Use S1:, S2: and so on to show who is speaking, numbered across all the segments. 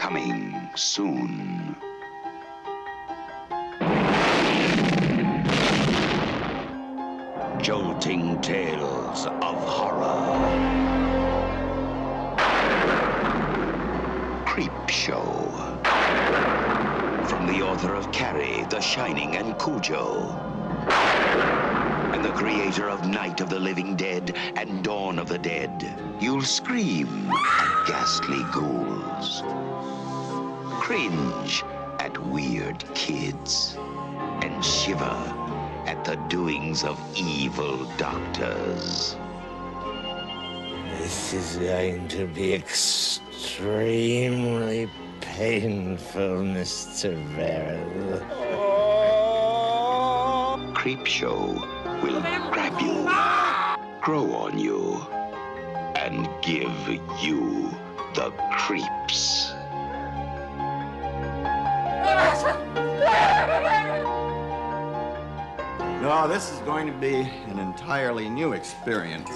S1: Coming soon. Jolting tales of horror. Creepshow. From the author of Carrie, The Shining, and Cujo. And the creator of Night of the Living Dead and Dawn of the Dead. You'll scream at ghastly ghouls. Cringe at weird kids. And shiver at the doings of evil doctors.
S2: This is going to be extremely painful, Mr. Verrill.
S1: Creepshow will grab you, grow on you, and give you the creeps.
S3: No, this is going to be an entirely new experience.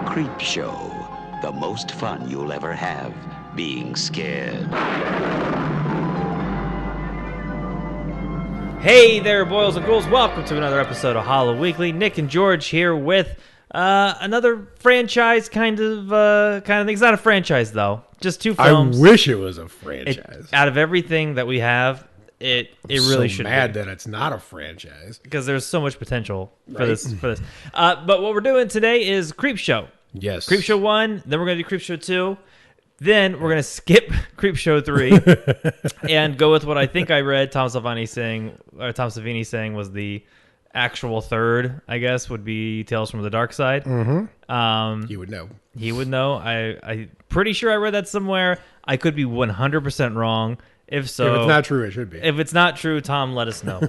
S1: Creepshow, the most fun you'll ever have being scared.
S4: Hey there, boils and ghouls. Welcome to another episode of Hollow Weekly. Nick and George here with another franchise kind of thing. It's not a franchise, though. Just two films.
S5: I wish it was a franchise.
S4: Out of everything that we have, it really should be.
S5: I'm mad that it's not a franchise.
S4: Because there's so much potential for this. But what we're doing today is Creepshow.
S5: Yes.
S4: Creepshow 1, then we're going to do Creepshow 2. Then we're going to skip Creepshow 3 and go with what I think I read Tom Savini saying was the actual third, I guess, would be Tales from the Dark Side.
S5: Mm-hmm. He would know.
S4: He would know. I'm pretty sure I read that somewhere. I could be 100% wrong. If so...
S5: If it's not true, it should be.
S4: If it's not true, Tom, let us know.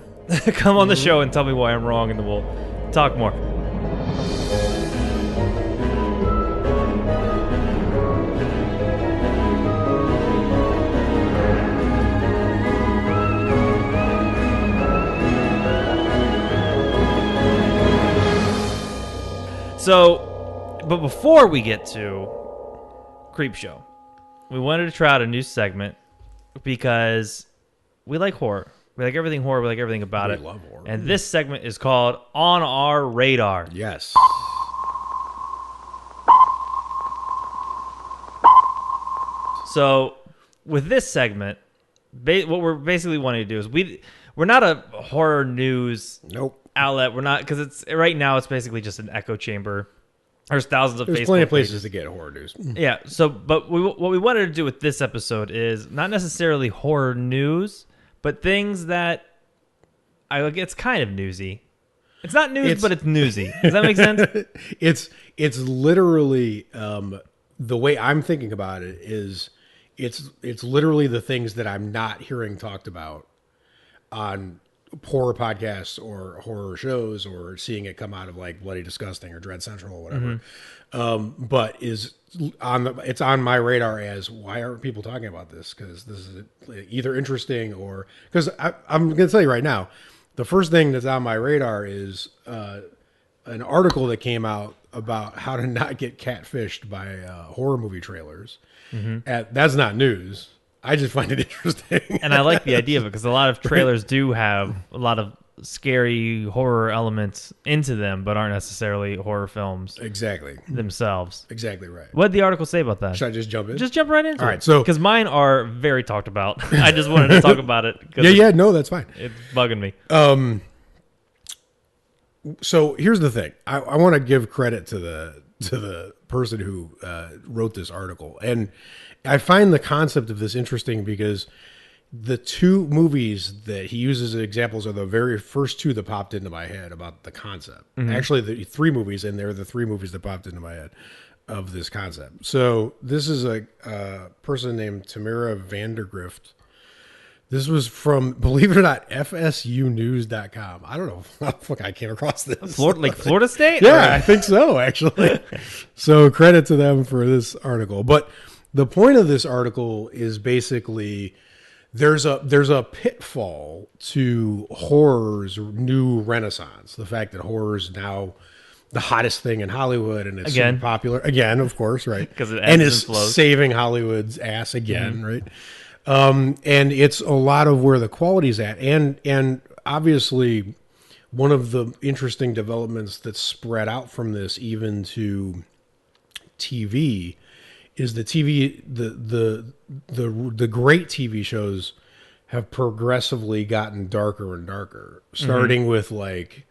S4: Come on the show and tell me why I'm wrong, and then we'll talk more. So, but before we get to Creepshow, we wanted to try out a new segment because we like horror. We like everything horror. We like everything about it.
S5: We love horror.
S4: And this segment is called On Our Radar.
S5: Yes.
S4: So, with this segment, what we're basically wanting to do is we're not a horror news outlet. We're not, because right now it's basically just an echo chamber. There's thousands of
S5: There's plenty of places to get horror news.
S4: Yeah. So, but what we wanted to do with this episode is not necessarily horror news, but things that it's kind of newsy. It's not news, but it's newsy. Does that make sense?
S5: It's literally the way I'm thinking about it is it's literally the things that I'm not hearing talked about on horror podcasts or horror shows or seeing it come out of like Bloody Disgusting or Dread Central or whatever. Mm-hmm. But it's on my radar as why aren't people talking about this? Because this is either interesting or because I'm going to tell you right now, the first thing that's on my radar is an article that came out about how to not get catfished by horror movie trailers. Mm-hmm. That's not news. I just find it interesting.
S4: And I like the idea of it because a lot of trailers do have a lot of scary horror elements into them, but aren't necessarily horror films themselves.
S5: Exactly right.
S4: What did the article say about that?
S5: Should I just jump in?
S4: Just jump right into it.
S5: All right, so
S4: because mine are very talked about. I just wanted to talk about it.
S5: No, that's fine.
S4: It's bugging me.
S5: So here's the thing. I want to give credit to the person who wrote this article, and I find the concept of this interesting because the two movies that he uses as examples are the very first two that popped into my head about the concept. Mm-hmm. Actually, the three movies, and they're the three movies that popped into my head of this concept. So this is a person named Tamara Vandergrift. This was from, believe it or not, FSUnews.com. I don't know how the fuck I came across this.
S4: Florida State?
S5: Yeah, I think so, actually. So credit to them for this article. But the point of this article is basically there's a pitfall to horror's new renaissance. The fact that horror's now the hottest thing in Hollywood, and it's
S4: Again.
S5: super popular again, of course, right?
S4: 'Cause it
S5: and
S4: ebbs
S5: is
S4: and flows.
S5: saving Hollywood's ass again, right? And it's a lot of where the quality's at, and obviously one of the interesting developments that's spread out from this even to TV is the great TV shows have progressively gotten darker and darker, starting with like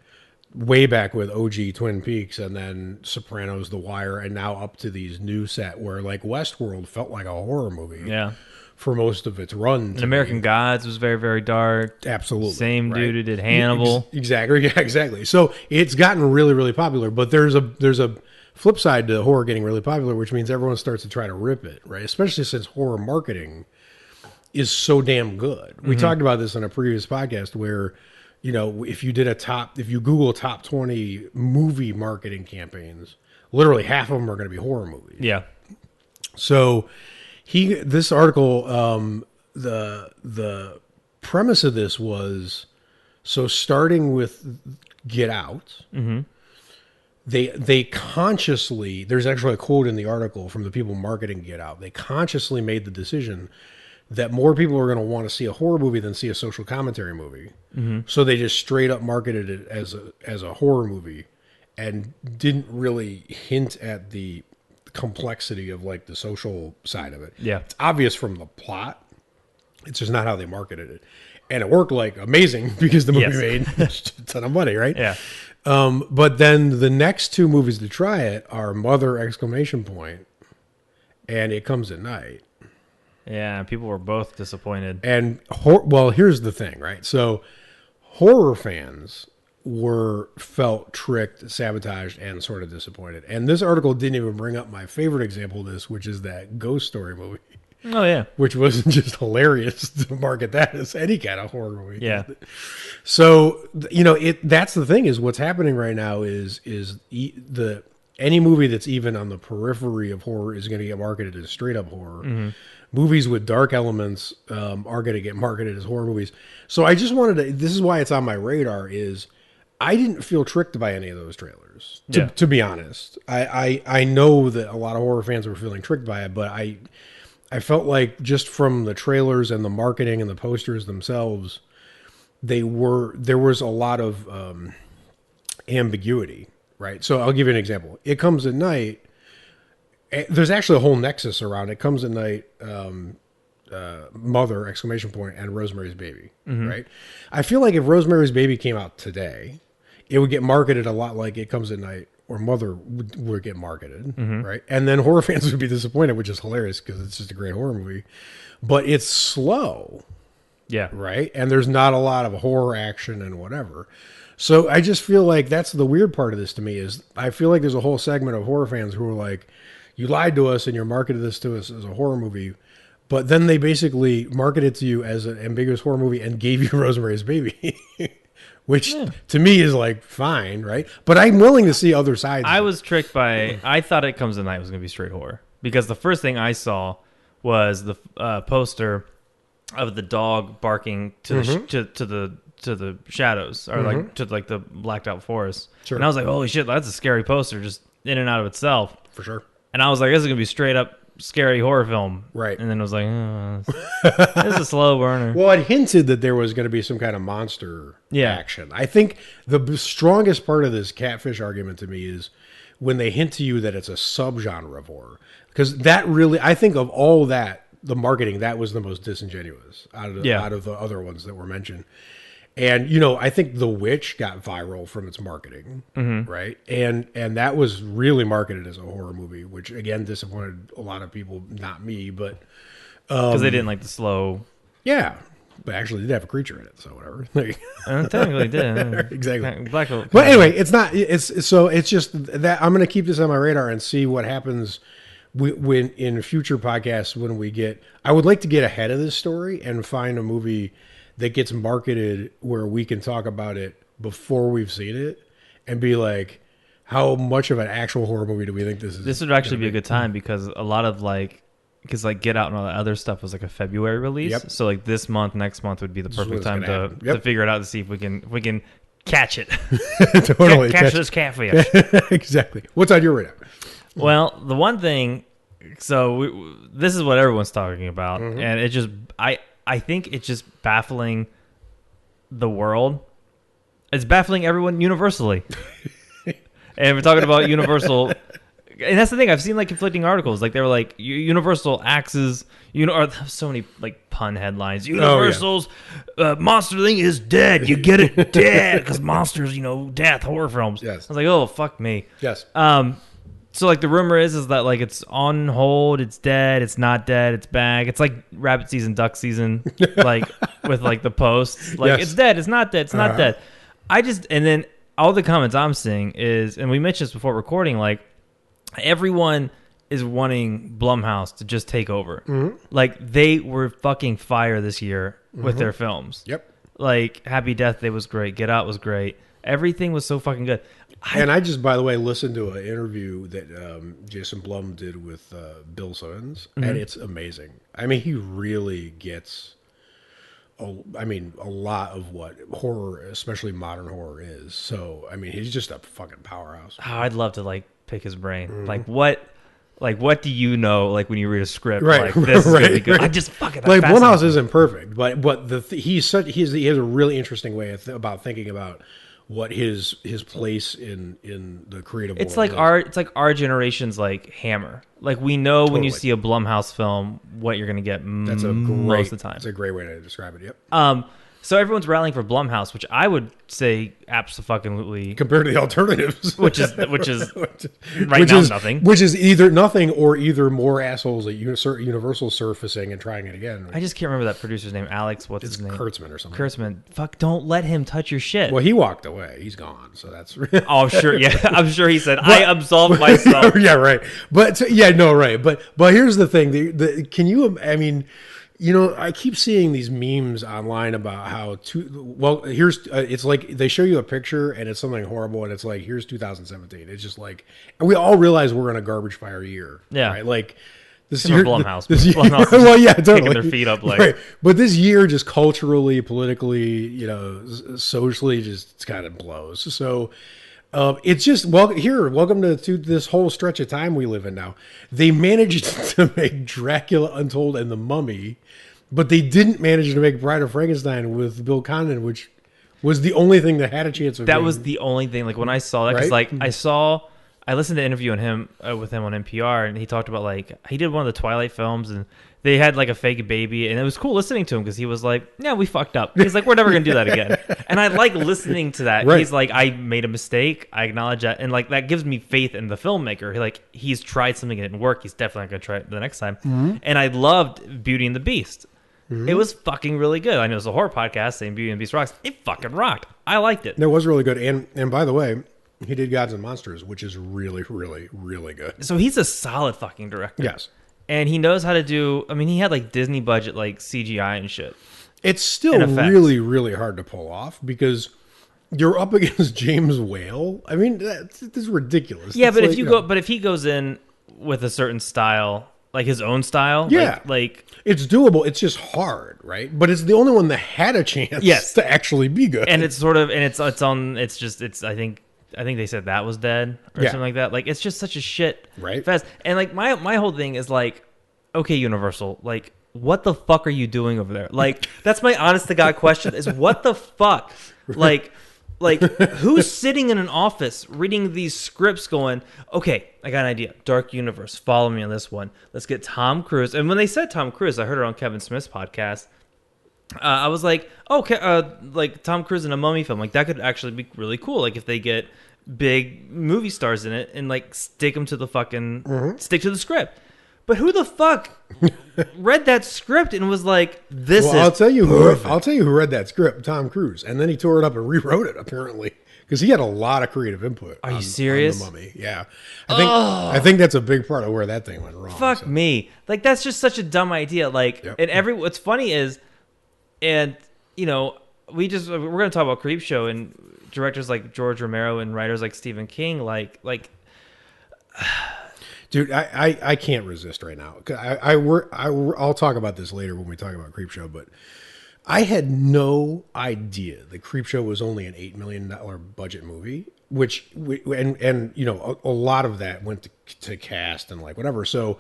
S5: way back with OG Twin Peaks and then Sopranos, The Wire, and now up to these new set where like Westworld felt like a horror movie
S4: Yeah.
S5: for most of its run.
S4: And American Gods was very, very dark.
S5: Absolutely.
S4: Same
S5: right?
S4: dude who did Hannibal.
S5: Exactly. Yeah, exactly. So it's gotten really, really popular, but there's a flip side to horror getting really popular, which means everyone starts to try to rip it, right? Especially since horror marketing is so damn good. We talked about this in a previous podcast where, you know, if you Google top 20 movie marketing campaigns, literally half of them are going to be horror movies.
S4: Yeah.
S5: So this article, the premise of this was, so starting with Get Out, they consciously, there's actually a quote in the article from the people marketing Get Out. They consciously made the decision that more people are going to want to see a horror movie than see a social commentary movie. So they just straight up marketed it as a horror movie and didn't really hint at the complexity of like the social side of it.
S4: Yeah.
S5: It's obvious from the plot. It's just not how they marketed it. And it worked like amazing because the movie
S4: Yes.
S5: made a ton of money, right?
S4: Yeah.
S5: But then the next two movies to try it are Mother! And It Comes at Night.
S4: Yeah. People were both disappointed.
S5: And well, here's the thing, right? So horror fans felt tricked, sabotaged, and sort of disappointed. And this article didn't even bring up my favorite example of this, which is that Ghost Story movie,
S4: Oh, yeah.
S5: which was just hilarious to market that as any kind of horror movie.
S4: Yeah.
S5: So, you know, that's the thing is what's happening right now is any movie that's even on the periphery of horror is going to get marketed as straight up horror. Movies with dark elements are going to get marketed as horror movies. So I just wanted to, this is why it's on my radar, is I didn't feel tricked by any of those trailers, to be honest. I know that a lot of horror fans were feeling tricked by it, but I felt like just from the trailers and the marketing and the posters themselves, there was a lot of ambiguity, right? So I'll give you an example. It Comes at Night. There's actually a whole nexus around It Comes at Night, Mother! And Rosemary's Baby, right? I feel like if Rosemary's Baby came out today, it would get marketed a lot like It Comes at Night or Mother would get marketed, right? And then horror fans would be disappointed, which is hilarious because it's just a great horror movie. But it's slow,
S4: Yeah.
S5: right? And there's not a lot of horror action and whatever. So I just feel like that's the weird part of this to me is I feel like there's a whole segment of horror fans who are like, you lied to us and you marketed this to us as a horror movie, but then they basically marketed to you as an ambiguous horror movie and gave you Rosemary's Baby, which to me is like fine, right? But I'm willing to see other sides.
S4: I was tricked by, I thought It Comes at Night was going to be straight horror because the first thing I saw was the poster of the dog barking to the shadows or like to like the blacked out forest.
S5: Sure.
S4: And I was like, holy shit, that's a scary poster just in and out of itself.
S5: For sure.
S4: And I was like, this is going to be straight up scary horror film.
S5: Right.
S4: And then it was like, this is a slow burner.
S5: Well, it hinted that there was going to be some kind of monster action. I think the strongest part of this catfish argument to me is when they hint to you that it's a subgenre of horror. Because that really, I think of all that, the marketing, that was the most disingenuous out of the other ones that were mentioned. And, you know, I think The Witch got viral from its marketing, right? And that was really marketed as a horror movie, which, again, disappointed a lot of people, not me, but...
S4: Because they didn't like the slow...
S5: Yeah, but actually it did have a creature in it, so whatever.
S4: Technically it did.
S5: Exactly.
S4: But
S5: anyway, it's not... It's just that I'm going to keep this on my radar and see what happens when in future podcasts when we get... I would like to get ahead of this story and find a movie that gets marketed where we can talk about it before we've seen it and be like, how much of an actual horror movie do we think this is?
S4: This would actually be a good time because a lot of because Get Out and all that other stuff was like a February release.
S5: Yep.
S4: So like this month, next month would be the perfect time
S5: gonna
S4: to
S5: happen. Yep.
S4: figure it out to see if we can catch it.
S5: Totally.
S4: catch this catfish.
S5: Exactly. What's on your radar?
S4: Well, the one thing, so this is what everyone's talking about, and it just, I think it's just baffling the world. It's baffling everyone universally. And we're talking about Universal, and that's the thing. I've seen like conflicting articles. Like they were like Universal axes, or so many like pun headlines. Universal's monster thing is dead. You get it, dead, because monsters, death horror films.
S5: Yes.
S4: I was like, oh fuck me.
S5: Yes.
S4: So like the rumor is that like it's on hold, it's dead, it's not dead, it's back. It's like rabbit season, duck season, like with like the posts. Like
S5: Yes.
S4: it's dead, it's not dead, it's not dead. And then all the comments I'm seeing is, and we mentioned this before recording, like everyone is wanting Blumhouse to just take over. Like they were fucking fire this year with their films.
S5: Yep.
S4: Like Happy Death Day was great, Get Out was great. Everything was so fucking good.
S5: And I just, by the way, listened to an interview that Jason Blum did with Bill Simmons, and it's amazing. I mean, he really gets, a lot of what horror, especially modern horror, is. So, I mean, he's just a fucking powerhouse.
S4: Oh, I'd love to like pick his brain. Like what do you know? Like when you read a script,
S5: Right,
S4: like this is gonna be
S5: right,
S4: good.
S5: right.
S4: I just fucking
S5: Like Blumhouse isn't perfect, but he has a really interesting way about thinking about what his place in the creative
S4: It's
S5: world
S4: like
S5: is.
S4: it's like our generation's like Hammer. Like we know when you
S5: Totally.
S4: see a Blumhouse film what you're gonna get
S5: That's
S4: most of the time.
S5: That's a great way to describe it. Yep.
S4: So everyone's rallying for Blumhouse, which I would say absolutely,
S5: Compared to the alternatives,
S4: which is right
S5: which
S4: now
S5: is
S4: nothing.
S5: Which is either nothing or either more assholes at Universal surfacing and trying it again.
S4: I just can't remember that producer's name. Alex, what's
S5: It's
S4: his name?
S5: Kurtzman or something.
S4: Kurtzman. Fuck! Don't let him touch your shit.
S5: Well, he walked away. He's gone. So that's.
S4: Oh, sure. Yeah, I'm sure he said, I absolved myself.
S5: Yeah, right. But right. But here's the thing. Can you? I mean, I keep seeing these memes online about how here's it's like they show you a picture and it's something horrible and it's like here's 2017. It's just like, and we all realize we're in a garbage fire year.
S4: Yeah.
S5: Right. Like this
S4: Similar
S5: year,
S4: Blumhouse.
S5: this year,
S4: Blumhouse
S5: well, yeah,
S4: kicking
S5: totally.
S4: their feet up like.
S5: Right. But this year, just culturally, politically, socially, just kind of blows. So. It's just welcome to this whole stretch of time we live in now. They managed to make Dracula Untold and The Mummy, but they didn't manage to make Bride of Frankenstein with Bill Condon, which was the only thing that had a chance of.
S4: That was the only thing. Like when I saw that, because
S5: Right?
S4: like I listened to an interview with him on NPR, and he talked about like he did one of the Twilight films, and they had like a fake baby, and it was cool listening to him because he was like, "Yeah, we fucked up." He's like, "We're never gonna do that again," and I like listening to that.
S5: Right.
S4: He's like, "I made a mistake. I acknowledge that," and like that gives me faith in the filmmaker. He's tried something and it didn't work. He's definitely not gonna try it the next time. And I loved Beauty and the Beast. It was fucking really good. I know it's a horror podcast saying Beauty and the Beast rocks. It fucking rocked. I liked it.
S5: It was really good, and by the way, he did Gods and Monsters, which is really, really, really good.
S4: So he's a solid fucking director.
S5: Yes.
S4: And he knows how to do. I mean, he had like Disney budget, like CGI and shit.
S5: It's still
S4: And effects.
S5: really, really hard to pull off because you're up against James Whale. I mean, this is ridiculous.
S4: Yeah,
S5: It's
S4: but
S5: like,
S4: if you go, but if he goes in with a certain style, like his own style,
S5: Yeah.
S4: like
S5: it's doable. It's just hard, right? But it's the only one that had a chance
S4: Yes.
S5: to actually be good.
S4: and it's sort of, and it's on, it's just, it's. I think they said that was dead or
S5: Yeah.
S4: something like that. Like it's just such a shit
S5: Right.
S4: fest. And like my whole thing is like, okay, Universal, like what the fuck are you doing over there? Like that's my honest to God question is what the fuck? Like who's sitting in an office reading these scripts going, okay, I got an idea. Dark Universe, follow me on this one. Let's get Tom Cruise. And when they said Tom Cruise, I heard it on Kevin Smith's podcast. I was like, okay, like Tom Cruise in a mummy film, like that could actually be really cool. Like if they get big movie stars in it and like stick them to the fucking stick to the script. But who the fuck read that script and was like, "This is"?
S5: I'll tell you
S4: perfect.
S5: who read that script, Tom Cruise, and then he tore it up and rewrote it apparently because he had a lot of creative input.
S4: Are you
S5: on
S4: serious?
S5: The Mummy, yeah. I think that's a big part of where that thing went wrong.
S4: Fuck
S5: so.
S4: me. Like that's just such a dumb idea. Like,
S5: Yep.
S4: and what's funny is, and we're gonna talk about Creepshow and directors like George Romero and writers like Stephen King, like.
S5: Dude, I can't resist right now. I'll talk about this later when we talk about Creepshow, but I had no idea that Creepshow was only an $8 million budget movie, and you know, a lot of that went to cast and like whatever. So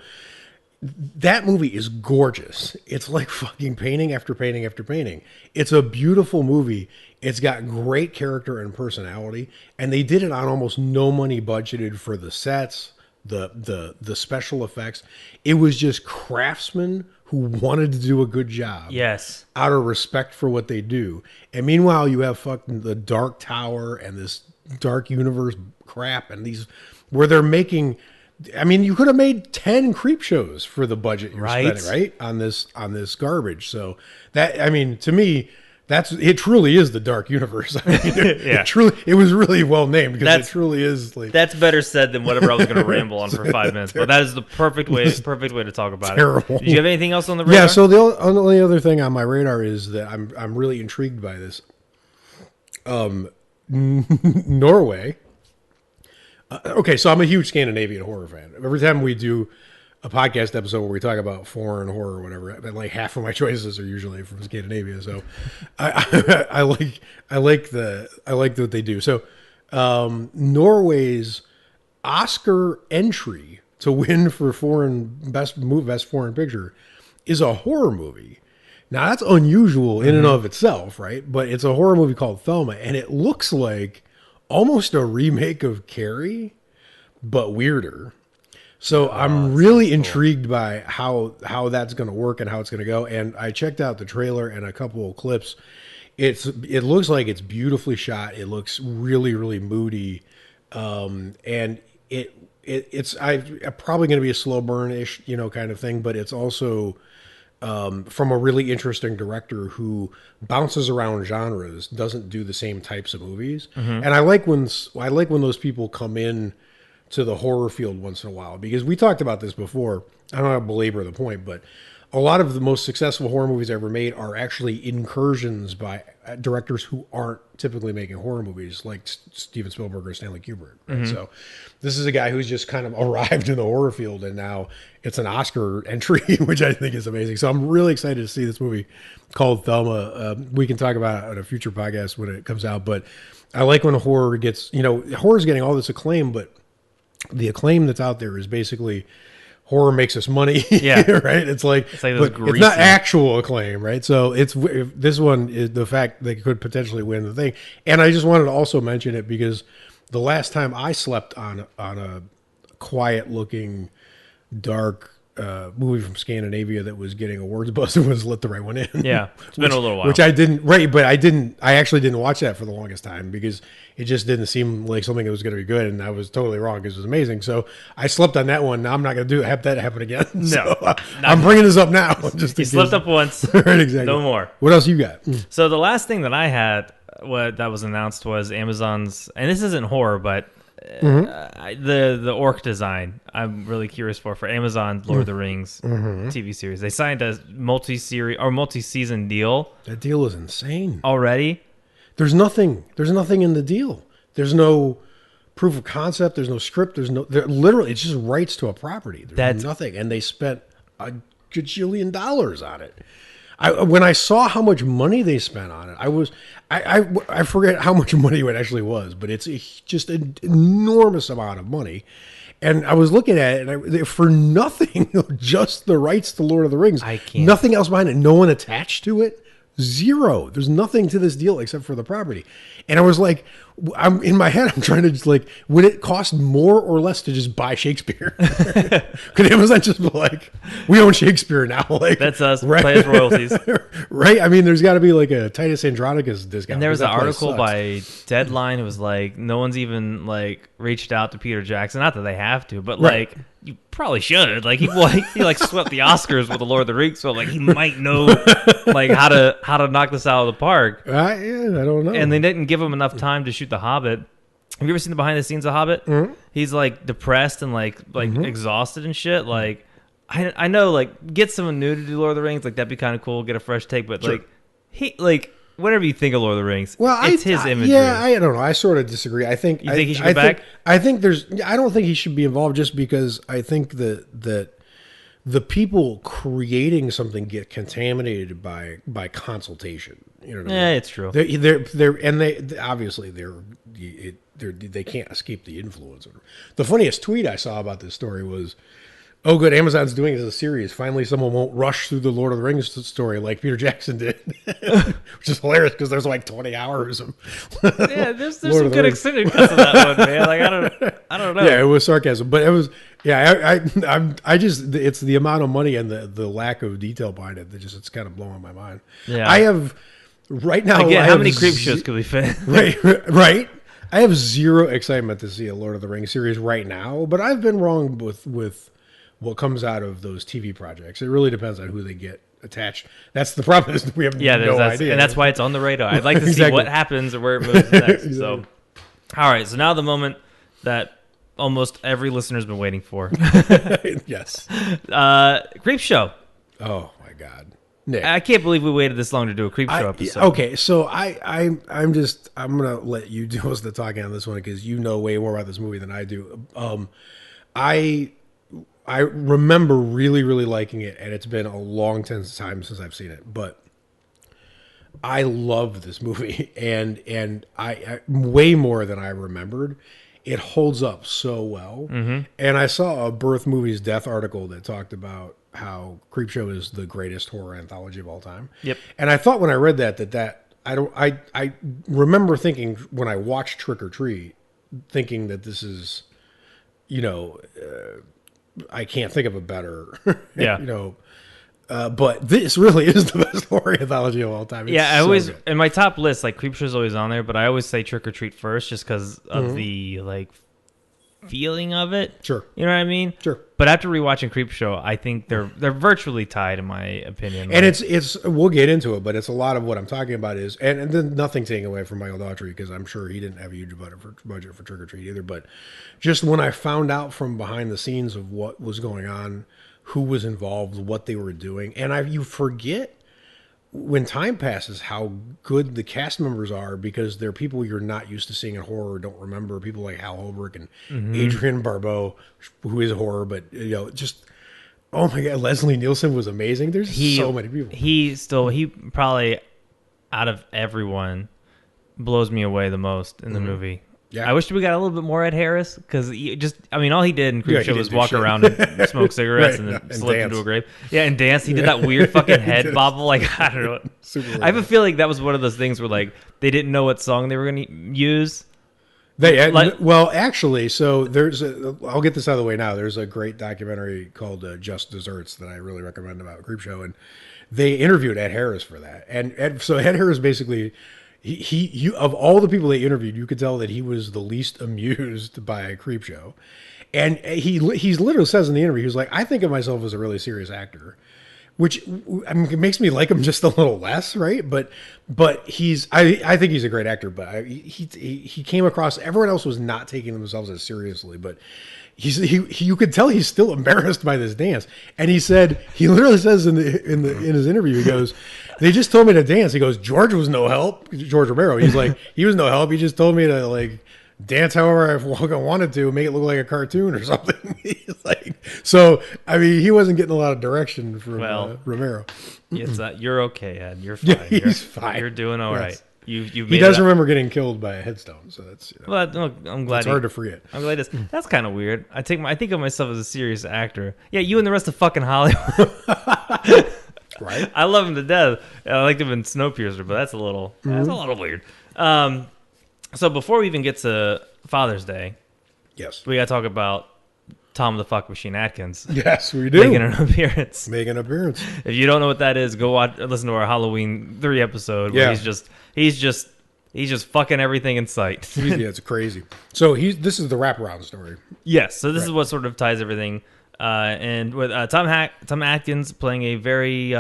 S5: that movie is gorgeous. It's like fucking painting after painting after painting. It's a beautiful movie. It's got great character and personality, and they did it on almost no money budgeted for the sets, the special effects. It was just craftsmen who wanted to do a good job.
S4: Yes.
S5: Out of respect for what they do. And meanwhile, you have fucking the Dark Tower and this Dark Universe crap and these where they're making. I mean, you could have made 10 creep shows for the budget you're spending, right? On this garbage. So that, I mean, to me, it truly is the Dark Universe. I mean, it was really well named because it truly is like
S4: that's better said than whatever I was going to ramble on for 5 minutes. But that is the perfect way to talk about it. Did you have anything else on the radar?
S5: Yeah. So the only other thing on my radar is that I'm really intrigued by this. Norway. Okay, so I'm a huge Scandinavian horror fan. Every time we do a podcast episode where we talk about foreign horror or whatever, like half of my choices are usually from Scandinavia. So I like what they do. So Norway's Oscar entry to win for best foreign picture is a horror movie. Now that's unusual in and of itself, right? But it's a horror movie called Thelma, and it looks like almost a remake of Carrie, but weirder. So I'm really intrigued by how that's going to work and how it's going to go. And I checked out the trailer and a couple of clips. It looks like it's beautifully shot. It looks really, really moody, and it's probably going to be a slow burn-ish, kind of thing. But it's also from a really interesting director who bounces around genres, doesn't do the same types of movies. And I like when those people come in to the horror field once in a while, because we talked about this before. I don't want to belabor the point, but a lot of the most successful horror movies ever made are actually incursions by directors who aren't typically making horror movies, like Steven Spielberg or Stanley Kubrick. Right? So this is a guy who's just kind of arrived in the horror field, and now it's an Oscar entry, which I think is amazing. So I'm really excited to see this movie called Thelma. We can talk about it on a future podcast when it comes out, but I like when horror gets, horror's getting all this acclaim, but the acclaim that's out there is basically horror makes us money.
S4: Yeah.
S5: Right. It's like
S4: but
S5: it's not actual acclaim. Right. So this one is the fact they could potentially win the thing. And I just wanted to also mention it because the last time I slept on a quiet looking, dark movie from Scandinavia that was getting awards buzz was Let the Right One In.
S4: Yeah, it's been a little while.
S5: Which I didn't, right, but I actually didn't watch that for the longest time because it just didn't seem like something that was going to be good, and I was totally wrong because it was amazing. So I slept on that one. Now I'm not going to have that happen again.
S4: No.
S5: So I'm bringing this up now. Just
S4: you slept up once.
S5: Right, exactly.
S4: No more.
S5: What else you got?
S4: So the last thing that I had that was announced was Amazon's, and this isn't horror, but the orc design I'm really curious for Amazon Lord of the Rings TV series. They signed a multi-season deal.
S5: That deal is insane
S4: Already?
S5: There's nothing in the deal. There's no proof of concept. There's no script. Literally, it's just rights to a property. There's nothing. And they spent a gajillion dollars on it. When I saw how much money they spent on it, I forget how much money it actually was, but it's just an enormous amount of money. And I was looking at it, and for nothing, just the rights to Lord of the Rings.
S4: I can't.
S5: Nothing else behind it. No one attached to it. Zero. There's nothing to this deal except for the property. And I was like, I'm in my head, I'm trying to just like, would it cost more or less to just buy Shakespeare? Could Amazon just be like, we own Shakespeare now? Like,
S4: that's us.
S5: Right?
S4: Play as royalties.
S5: Right? I mean, there's got to be like a Titus Andronicus discount.
S4: And there was an article by Deadline. It was like, no one's even like reached out to Peter Jackson. Not that they have to, but like, you probably should. Like he like swept the Oscars with the Lord of the Rings, so like he might know like how to knock this out of the park.
S5: Yeah, I don't know.
S4: And they didn't give him enough time to shoot The Hobbit. Have you ever seen the behind the scenes of Hobbit? Mm-hmm. He's like depressed and like exhausted and shit. Like I know, like get someone new to do Lord of the Rings, like that'd be kind of cool, get a fresh take. But like he like whatever you think of Lord of the Rings, it's his imagery.
S5: Yeah, I don't know. I sort of disagree. I think
S4: he should go back.
S5: I think I don't think he should be involved just because I think that the people creating something get contaminated by consultation. You know what I mean?
S4: Yeah, it's true.
S5: They obviously they can't escape the influence. The funniest tweet I saw about this story was, "Oh, good, Amazon's doing it as a series. Finally, someone won't rush through the Lord of the Rings story like Peter Jackson did," which is hilarious because there's like 20 hours of
S4: Yeah, there's some good extended cuts of that one, man. Like I don't know.
S5: Yeah, it was sarcasm, but it was I just it's the amount of money and the lack of detail behind it that just it's kind of blowing my mind.
S4: Yeah,
S5: I have right now.
S4: Again, how many creep shows could we fit?
S5: Right. I have zero excitement to see a Lord of the Rings series right now, but I've been wrong with what comes out of those TV projects. It really depends on who they get attached. That's the problem is we have no idea.
S4: And that's why it's on the radar. I'd like to see
S5: Exactly.
S4: what happens or where it moves next.
S5: Exactly.
S4: So, all right. So now the moment that almost every listener's been waiting for.
S5: Yes.
S4: Creepshow.
S5: Oh my God. Nick.
S4: I can't believe we waited this long to do a Creepshow episode.
S5: Okay, so I'm gonna let you do most of the talking on this one because you know way more about this movie than I do. I remember really, really liking it, and it's been a long time since I've seen it. But I love this movie, and I way more than I remembered. It holds up so well. Mm-hmm. And I saw a Birth Movies Death article that talked about how Creepshow is the greatest horror anthology of all time.
S4: Yep.
S5: And I thought when I read that I remember thinking when I watched Trick or Treat, thinking that this is, I can't think of a better,
S4: Yeah.
S5: But this really is the best horror anthology of all time. It's
S4: I
S5: so
S4: always
S5: good.
S4: in my top list, like Creepshow's always on there, but I always say Trick or Treat first, just because of the feeling of it.
S5: Sure.
S4: You know what I mean?
S5: Sure.
S4: But after rewatching Creepshow, I think they're virtually tied in my opinion.
S5: And it's we'll get into it, but it's a lot of what I'm talking about is and then nothing taking away from Michael Daughtry because I'm sure he didn't have a huge budget for Trick or Treat either. But just when I found out from behind the scenes of what was going on, who was involved, what they were doing, and you forget when time passes how good the cast members are because they're people you're not used to seeing in horror, don't remember, people like Hal Holbrook and Adrienne Barbeau, who is horror, but just oh my God, Leslie Nielsen was amazing. There's so many people.
S4: He probably out of everyone blows me away the most in the movie.
S5: Yeah.
S4: I wish we got a little bit more Ed Harris because all he did in Creepshow was walk around and smoke cigarettes and then slip
S5: dance.
S4: into a grave. Yeah, and dance. He did that weird fucking head bobble. Like, I don't know.
S5: Super weird.
S4: I have a feeling that was one of those things where like they didn't know what song they were going to use.
S5: Actually, so I'll get this out of the way now. There's a great documentary called Just Desserts that I really recommend about Creepshow, and they interviewed Ed Harris for that. And so Ed Harris basically, he of all the people they interviewed, you could tell that he was the least amused by Creepshow. And he's literally says in the interview, he was like, I think of myself as a really serious actor. Which it makes me like him just a little less, right? But I think he's a great actor. But he came across, everyone else was not taking themselves as seriously. But you could tell he's still embarrassed by this dance. And he literally says in his interview, he goes, they just told me to dance. He goes, George was no help. George Romero. He's like, he was no help. He just told me to dance however I wanted to, make it look like a cartoon or something. So I mean, he wasn't getting a lot of direction from Romero.
S4: It's you're okay, Ed. You're fine.
S5: Yeah, he's fine.
S4: You're doing all right. You
S5: he does remember getting killed by a headstone, so that's
S4: Well, I'm glad
S5: it's hard to forget.
S4: I'm glad that's kind of weird. I think of myself as a serious actor. Yeah, you and the rest of fucking Hollywood.
S5: Right?
S4: I love him to death. I liked him in Snowpiercer, but that's a little weird. So before we even get to Father's Day,
S5: Yes,
S4: we got to talk about Tom the Fuck Machine Atkins.
S5: Yes, we do.
S4: Making an appearance.
S5: If
S4: you don't know what that is, go listen to our Halloween 3 episode where he's just fucking everything in sight.
S5: Yeah, it's crazy. So this is the wraparound story.
S4: Yes, so this is what sort of ties everything. And with Tom Atkins playing a very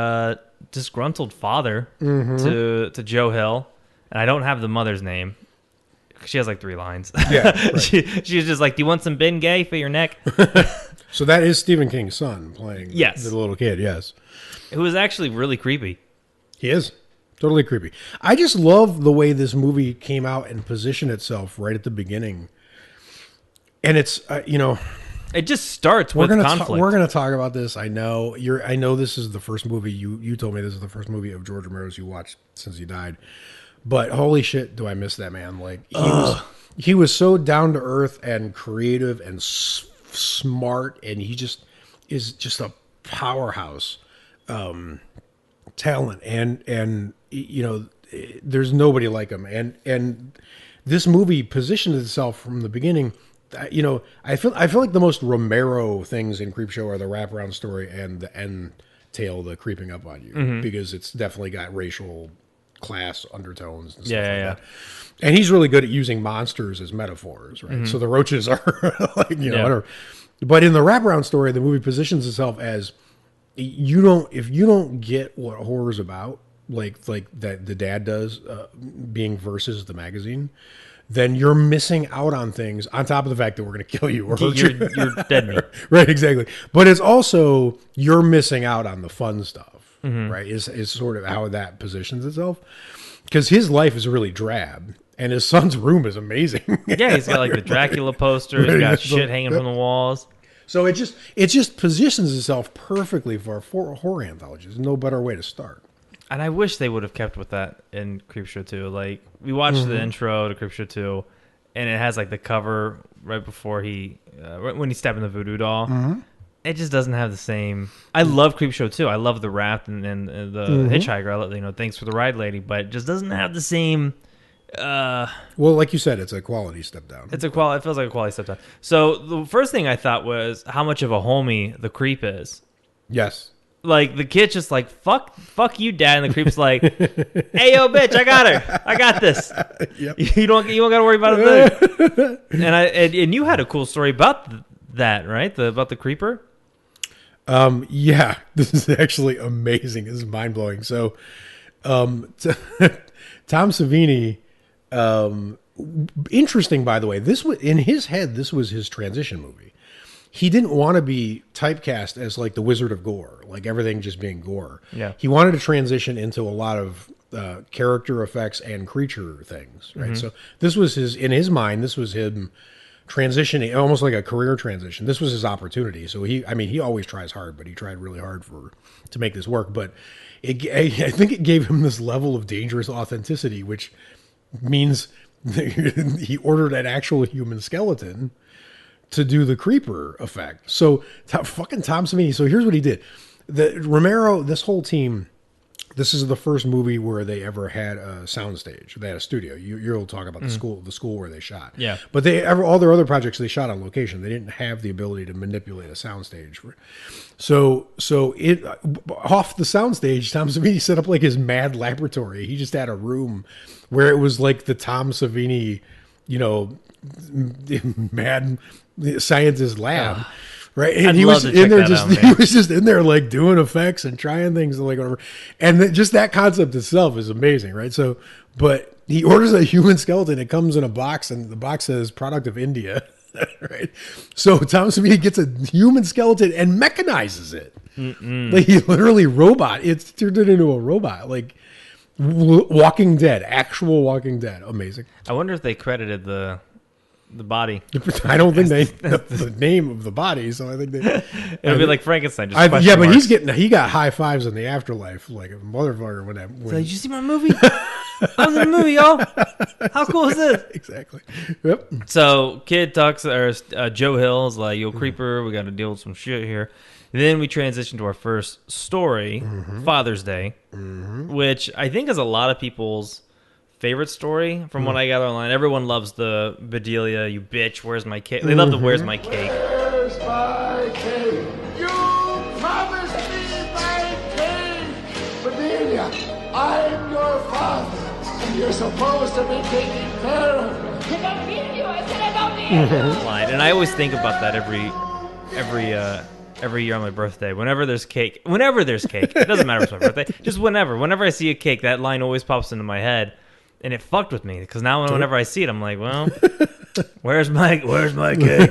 S4: disgruntled father to Joe Hill, and I don't have the mother's name. She has 3 lines.
S5: Yeah, right.
S4: She was just like, "Do you want some Ben Gay for your neck?"
S5: So that is Stephen King's son playing the little kid. Yes,
S4: who is actually really creepy.
S5: He is totally creepy. I just love the way this movie came out and positioned itself right at the beginning. And it's
S4: It just starts
S5: We're
S4: with
S5: gonna
S4: conflict.
S5: we're gonna talk about this. I know I know this is the first movie you told me this is the first movie of George Romero's you watched since he died. But holy shit, do I miss that man? Like he was so down to earth and creative and smart, and he just is just a powerhouse talent. And you know, there's nobody like him. And this movie positioned itself from the beginning. You know, I feel like the most Romero things in Creepshow are the wraparound story and the end tale, the creeping up on you, because it's definitely got racial class undertones and stuff like that. And he's really good at using monsters as metaphors, right? So the roaches are like, you know, whatever. But in the wraparound story, the movie positions itself as if you don't get what horror's about, like that the dad does, being versus the magazine, then you're missing out on things on top of the fact that we're going to kill you or hurt you.
S4: You're dead meat.
S5: Right, exactly. But it's also, you're missing out on the fun stuff, right? Is sort of how that positions itself. Because his life is really drab, and his son's room is amazing.
S4: Yeah, he's got like the Dracula poster. He's got shit hanging from the walls.
S5: So it just positions itself perfectly for horror anthologies. No better way to start.
S4: And I wish they would have kept with that in Creepshow 2. Like, we watched the intro to Creepshow 2, and it has like the cover right before when he's stabbing the voodoo doll. It just doesn't have the same. I love Creepshow 2. I love the raft and the hitchhiker. I love, you know, thanks for the ride, lady. But it just doesn't have the same.
S5: Well, like you said, it's a quality step down.
S4: It feels like a quality step down. So the first thing I thought was how much of a homie the creep is.
S5: Yes.
S4: Like, the kid's just like, fuck you, dad. And the creep's like, hey, yo, bitch, I got her. I got this.
S5: Yep.
S4: You don't got to worry about a thing. And you had a cool story about that, right? About the creeper?
S5: Yeah, this is actually amazing. This is mind blowing. So, Tom Savini, interesting, by the way, this was in his head. This was his transition movie. He didn't want to be typecast as like the Wizard of Gore, like everything just being gore.
S4: Yeah.
S5: He wanted to transition into a lot of character effects and creature things, right? So this was in his mind, this was him transitioning, almost like a career transition. This was his opportunity. So he always tries hard, but he tried really hard to make this work. But I think it gave him this level of dangerous authenticity, which means he ordered an actual human skeleton to do the creeper effect. So fucking Tom Savini. So here's what he did. Romero, this whole team, this is the first movie where they ever had a soundstage. They had a studio. You'll talk about the school where they shot.
S4: Yeah.
S5: But all their other projects they shot on location. They didn't have the ability to manipulate a soundstage. So off the soundstage, Tom Savini set up like his mad laboratory. He just had a room where it was like the Tom Savini, you know, mad scientist lab. Right, and he was in there he was just in there like doing effects and trying things and like whatever, and just that concept itself is amazing, right? So, but he orders a human skeleton. It comes in a box, and the box says "Product of India," right? So Tom Savini gets a human skeleton and mechanizes it. Like he literally it's turned it into a robot, like Walking Dead, actual Walking Dead. Amazing.
S4: I wonder if they credited the body.
S5: I don't think the name of the body, so I think
S4: it'll be like Frankenstein.
S5: Yeah, but he got high fives in the afterlife, like a motherfucker.
S4: So, did you see my movie? I was in the movie, y'all. How cool is this?
S5: Exactly. Yep.
S4: So kid talks, or Joe Hill's like, "Yo, creeper, we got to deal with some shit here." Then we transition to our first story, Father's Day, which I think is a lot of people's favorite story from what I gather online. Everyone loves the Bedelia, you bitch, where's my cake? They love the where's my cake.
S6: Where's my cake? You promised me my cake! Bedelia, I'm your father, and you're supposed to be taking care of me.
S7: I don't need you. I said I don't need you.
S4: Line. And I always think about that every year on my birthday. Whenever there's cake. It doesn't matter if it's my birthday. Just whenever I see a cake, that line always pops into my head. And it fucked with me because now whenever I see it, I'm like, well, where's my cake?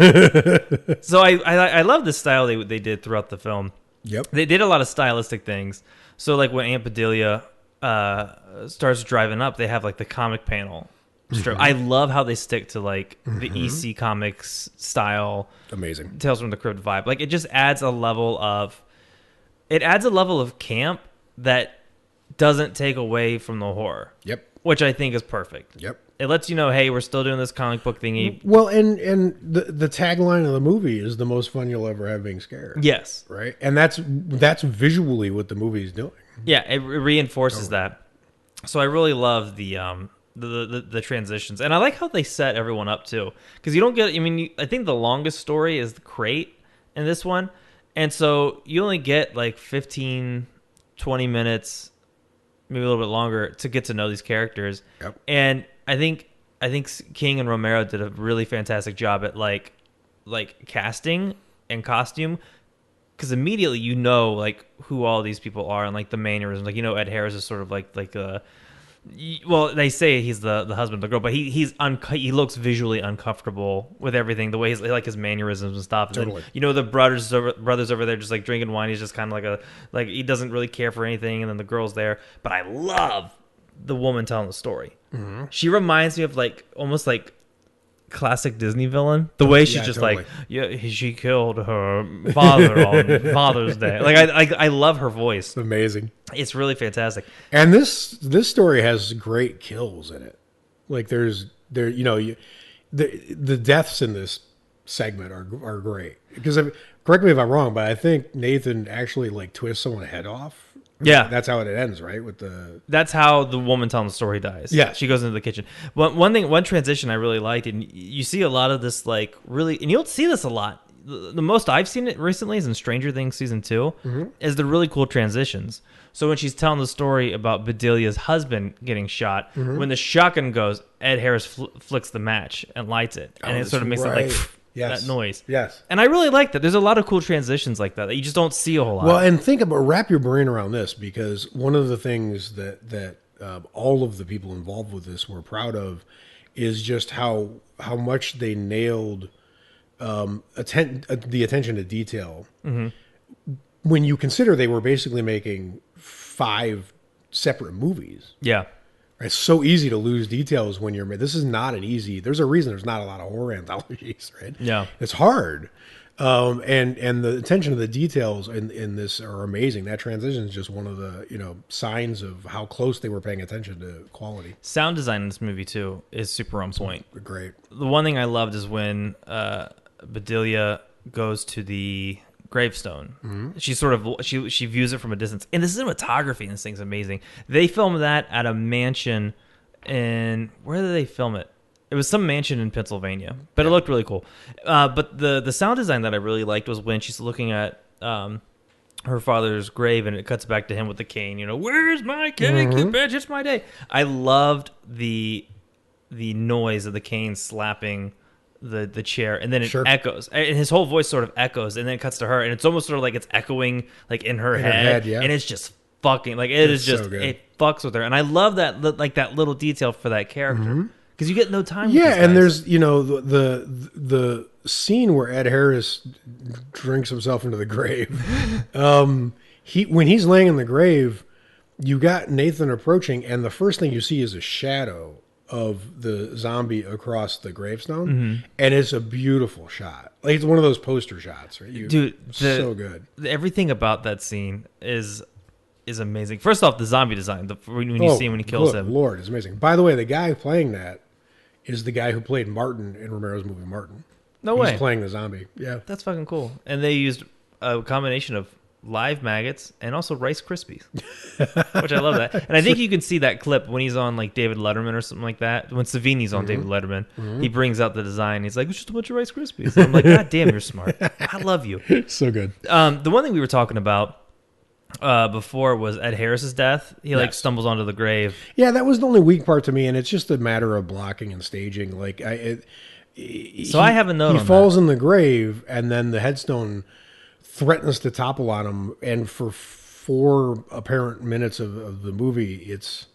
S4: So I love the style they did throughout the film.
S5: Yep.
S4: They did a lot of stylistic things. So like when Aunt Bedelia starts driving up, they have like the comic panel strip. I love how they stick to like the EC Comics style,
S5: Amazing.
S4: Tales from the Crypt vibe. Like it just adds a level of camp that doesn't take away from the horror.
S5: Yep.
S4: Which I think is perfect.
S5: Yep.
S4: It lets you know, hey, we're still doing this comic book thingy.
S5: Well, and the tagline of the movie is the most fun you'll ever have being scared.
S4: Yes.
S5: Right? And that's visually what the movie is doing.
S4: Yeah, it reinforces that. So I really love the transitions, and I like how they set everyone up too, because you don't get. I mean, I think the longest story is the crate in this one, and so you only get like 15, 20 minutes, maybe a little bit longer to get to know these characters.
S5: Yep.
S4: And I think King and Romero did a really fantastic job at like casting and costume. Because immediately you know like who all these people are and like the mannerisms. Like Ed Harris is sort of like well, they say he's the husband of the girl, but he looks visually uncomfortable with everything. The way he's like his mannerisms and stuff.
S5: Totally.
S4: And then, the brothers over there just like drinking wine. He's just kind of like he doesn't really care for anything. And then the girl's there. But I love the woman telling the story. Mm-hmm. She reminds me of like almost like classic Disney villain. The way she's just
S5: totally.
S4: she killed her father on Father's Day. Like I love her voice.
S5: It's amazing.
S4: It's really fantastic.
S5: And this story has great kills in it. Like the deaths in this segment are great. Because correct me if I'm wrong, but I think Nathan actually like twists someone's head off.
S4: Yeah,
S5: that's how it ends, right?
S4: That's how the woman telling the story dies.
S5: Yeah,
S4: she goes into the kitchen. One transition I really liked, and you see a lot of this, like really, and you don't see this a lot. The most I've seen it recently is in Stranger Things season 2, is the really cool transitions. So when she's telling the story about Bedelia's husband getting shot, when the shotgun goes, Ed Harris flicks the match and lights it, and it sort of makes that noise.
S5: Yes.
S4: And I really like that. There's a lot of cool transitions like that you just don't see a whole lot.
S5: Well, and wrap your brain around this, because one of the things that all of the people involved with this were proud of is just how much they nailed the attention to detail. Mm-hmm. When you consider they were basically making 5 separate movies.
S4: Yeah.
S5: It's so easy to lose details when this is not an easy. There's a reason there's not a lot of horror anthologies, right?
S4: Yeah,
S5: it's hard, and the attention to the details in this are amazing. That transition is just one of the signs of how close they were paying attention to quality.
S4: Sound design in this movie too is super on point.
S5: Great.
S4: The one thing I loved is when Bedelia goes to the gravestone. Mm-hmm. She sort of she views it from a distance, and the cinematography in this thing's amazing. They filmed that at a mansion in where did they film it? It was some mansion in Pennsylvania, but it looked really cool. But the sound design that I really liked was when she's looking at her father's grave, and it cuts back to him with the cane. Where's my cake, you bitch? It's my day. I loved the noise of the cane slapping the chair, and then it echoes, and his whole voice sort of echoes, and then it cuts to her, and it's almost sort of like it's echoing like in her head, and it's just fucking like it's just so it fucks with her, and I love that that little detail for that character because you get no time.
S5: Yeah, and there's the scene where Ed Harris drinks himself into the grave. When he's laying in the grave, you got Nathan approaching, and the first thing you see is a shadow of the zombie across the gravestone, and it's a beautiful shot. Like it's one of those poster shots, right?
S4: Dude,
S5: so good.
S4: Everything about that scene is amazing. First off, the zombie design, when you see him when he kills him,
S5: Lord, it's amazing. By the way, the guy playing that is the guy who played Martin in Romero's movie Martin.
S4: No way.
S5: He's playing the zombie. Yeah,
S4: that's fucking cool. And they used a combination of live maggots and also Rice Krispies, which I love that. And I think you can see that clip when he's on like David Letterman or something like that. When Savini's on David Letterman, he brings out the design. He's like, it's just a bunch of Rice Krispies. And I'm like, God damn, you're smart. I love you.
S5: So good.
S4: The one thing we were talking about before was Ed Harris's death. He like stumbles onto the grave.
S5: Yeah, that was the only weak part to me, and it's just a matter of blocking and staging. Like I have a note. He falls in the grave, and then the headstone threatens to topple on him, and for 4 apparent minutes of the movie, it's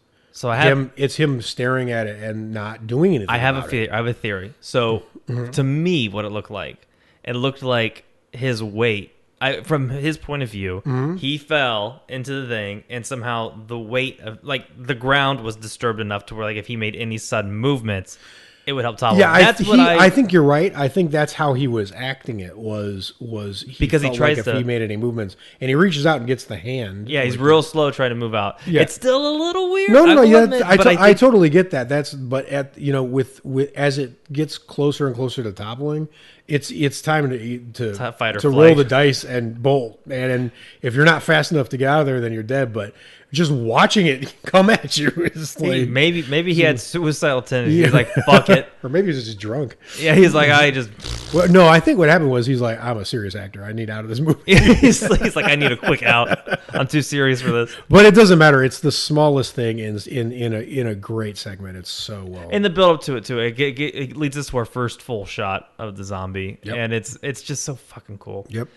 S5: him staring at it and not doing anything.
S4: I have a theory. So to me, what it looked like his weight from his point of view,
S5: Mm-hmm.
S4: he fell into the thing, and somehow the weight of like the ground was disturbed enough to where like if he made any sudden movements, it would help topple.
S5: Yeah,
S4: him.
S5: I think you're right. I think that's how he was acting. It was
S4: Because he
S5: felt
S4: tries
S5: like
S4: to-
S5: if he made any movements, and he reaches out and gets the hand.
S4: Yeah, he's
S5: like-
S4: real slow trying to move out.
S5: Yeah.
S4: It's still a little weird.
S5: No,
S4: I will
S5: yeah,
S4: admit,
S5: I
S4: but I think-
S5: totally get that. But at with as it gets closer and closer to toppling, it's time to
S4: fight or
S5: to roll
S4: flight.
S5: the dice and bolt. And if you're not fast enough to get out of there, then you're dead. But just watching it come at you is like,
S4: maybe he had suicidal tendencies.
S5: Yeah.
S4: He's like, fuck it.
S5: or maybe he's just drunk.
S4: Yeah, he's like, I just.
S5: Well, no, I think what happened was he's like, I'm a serious actor. I need out of this movie.
S4: he's like, I need a quick out. I'm too serious for this.
S5: But it doesn't matter. It's the smallest thing in a great segment. It's so well.
S4: And the build up to it too, it leads us to our first full shot of the zombie,
S5: Yep.
S4: and it's just so fucking cool.
S5: Yep.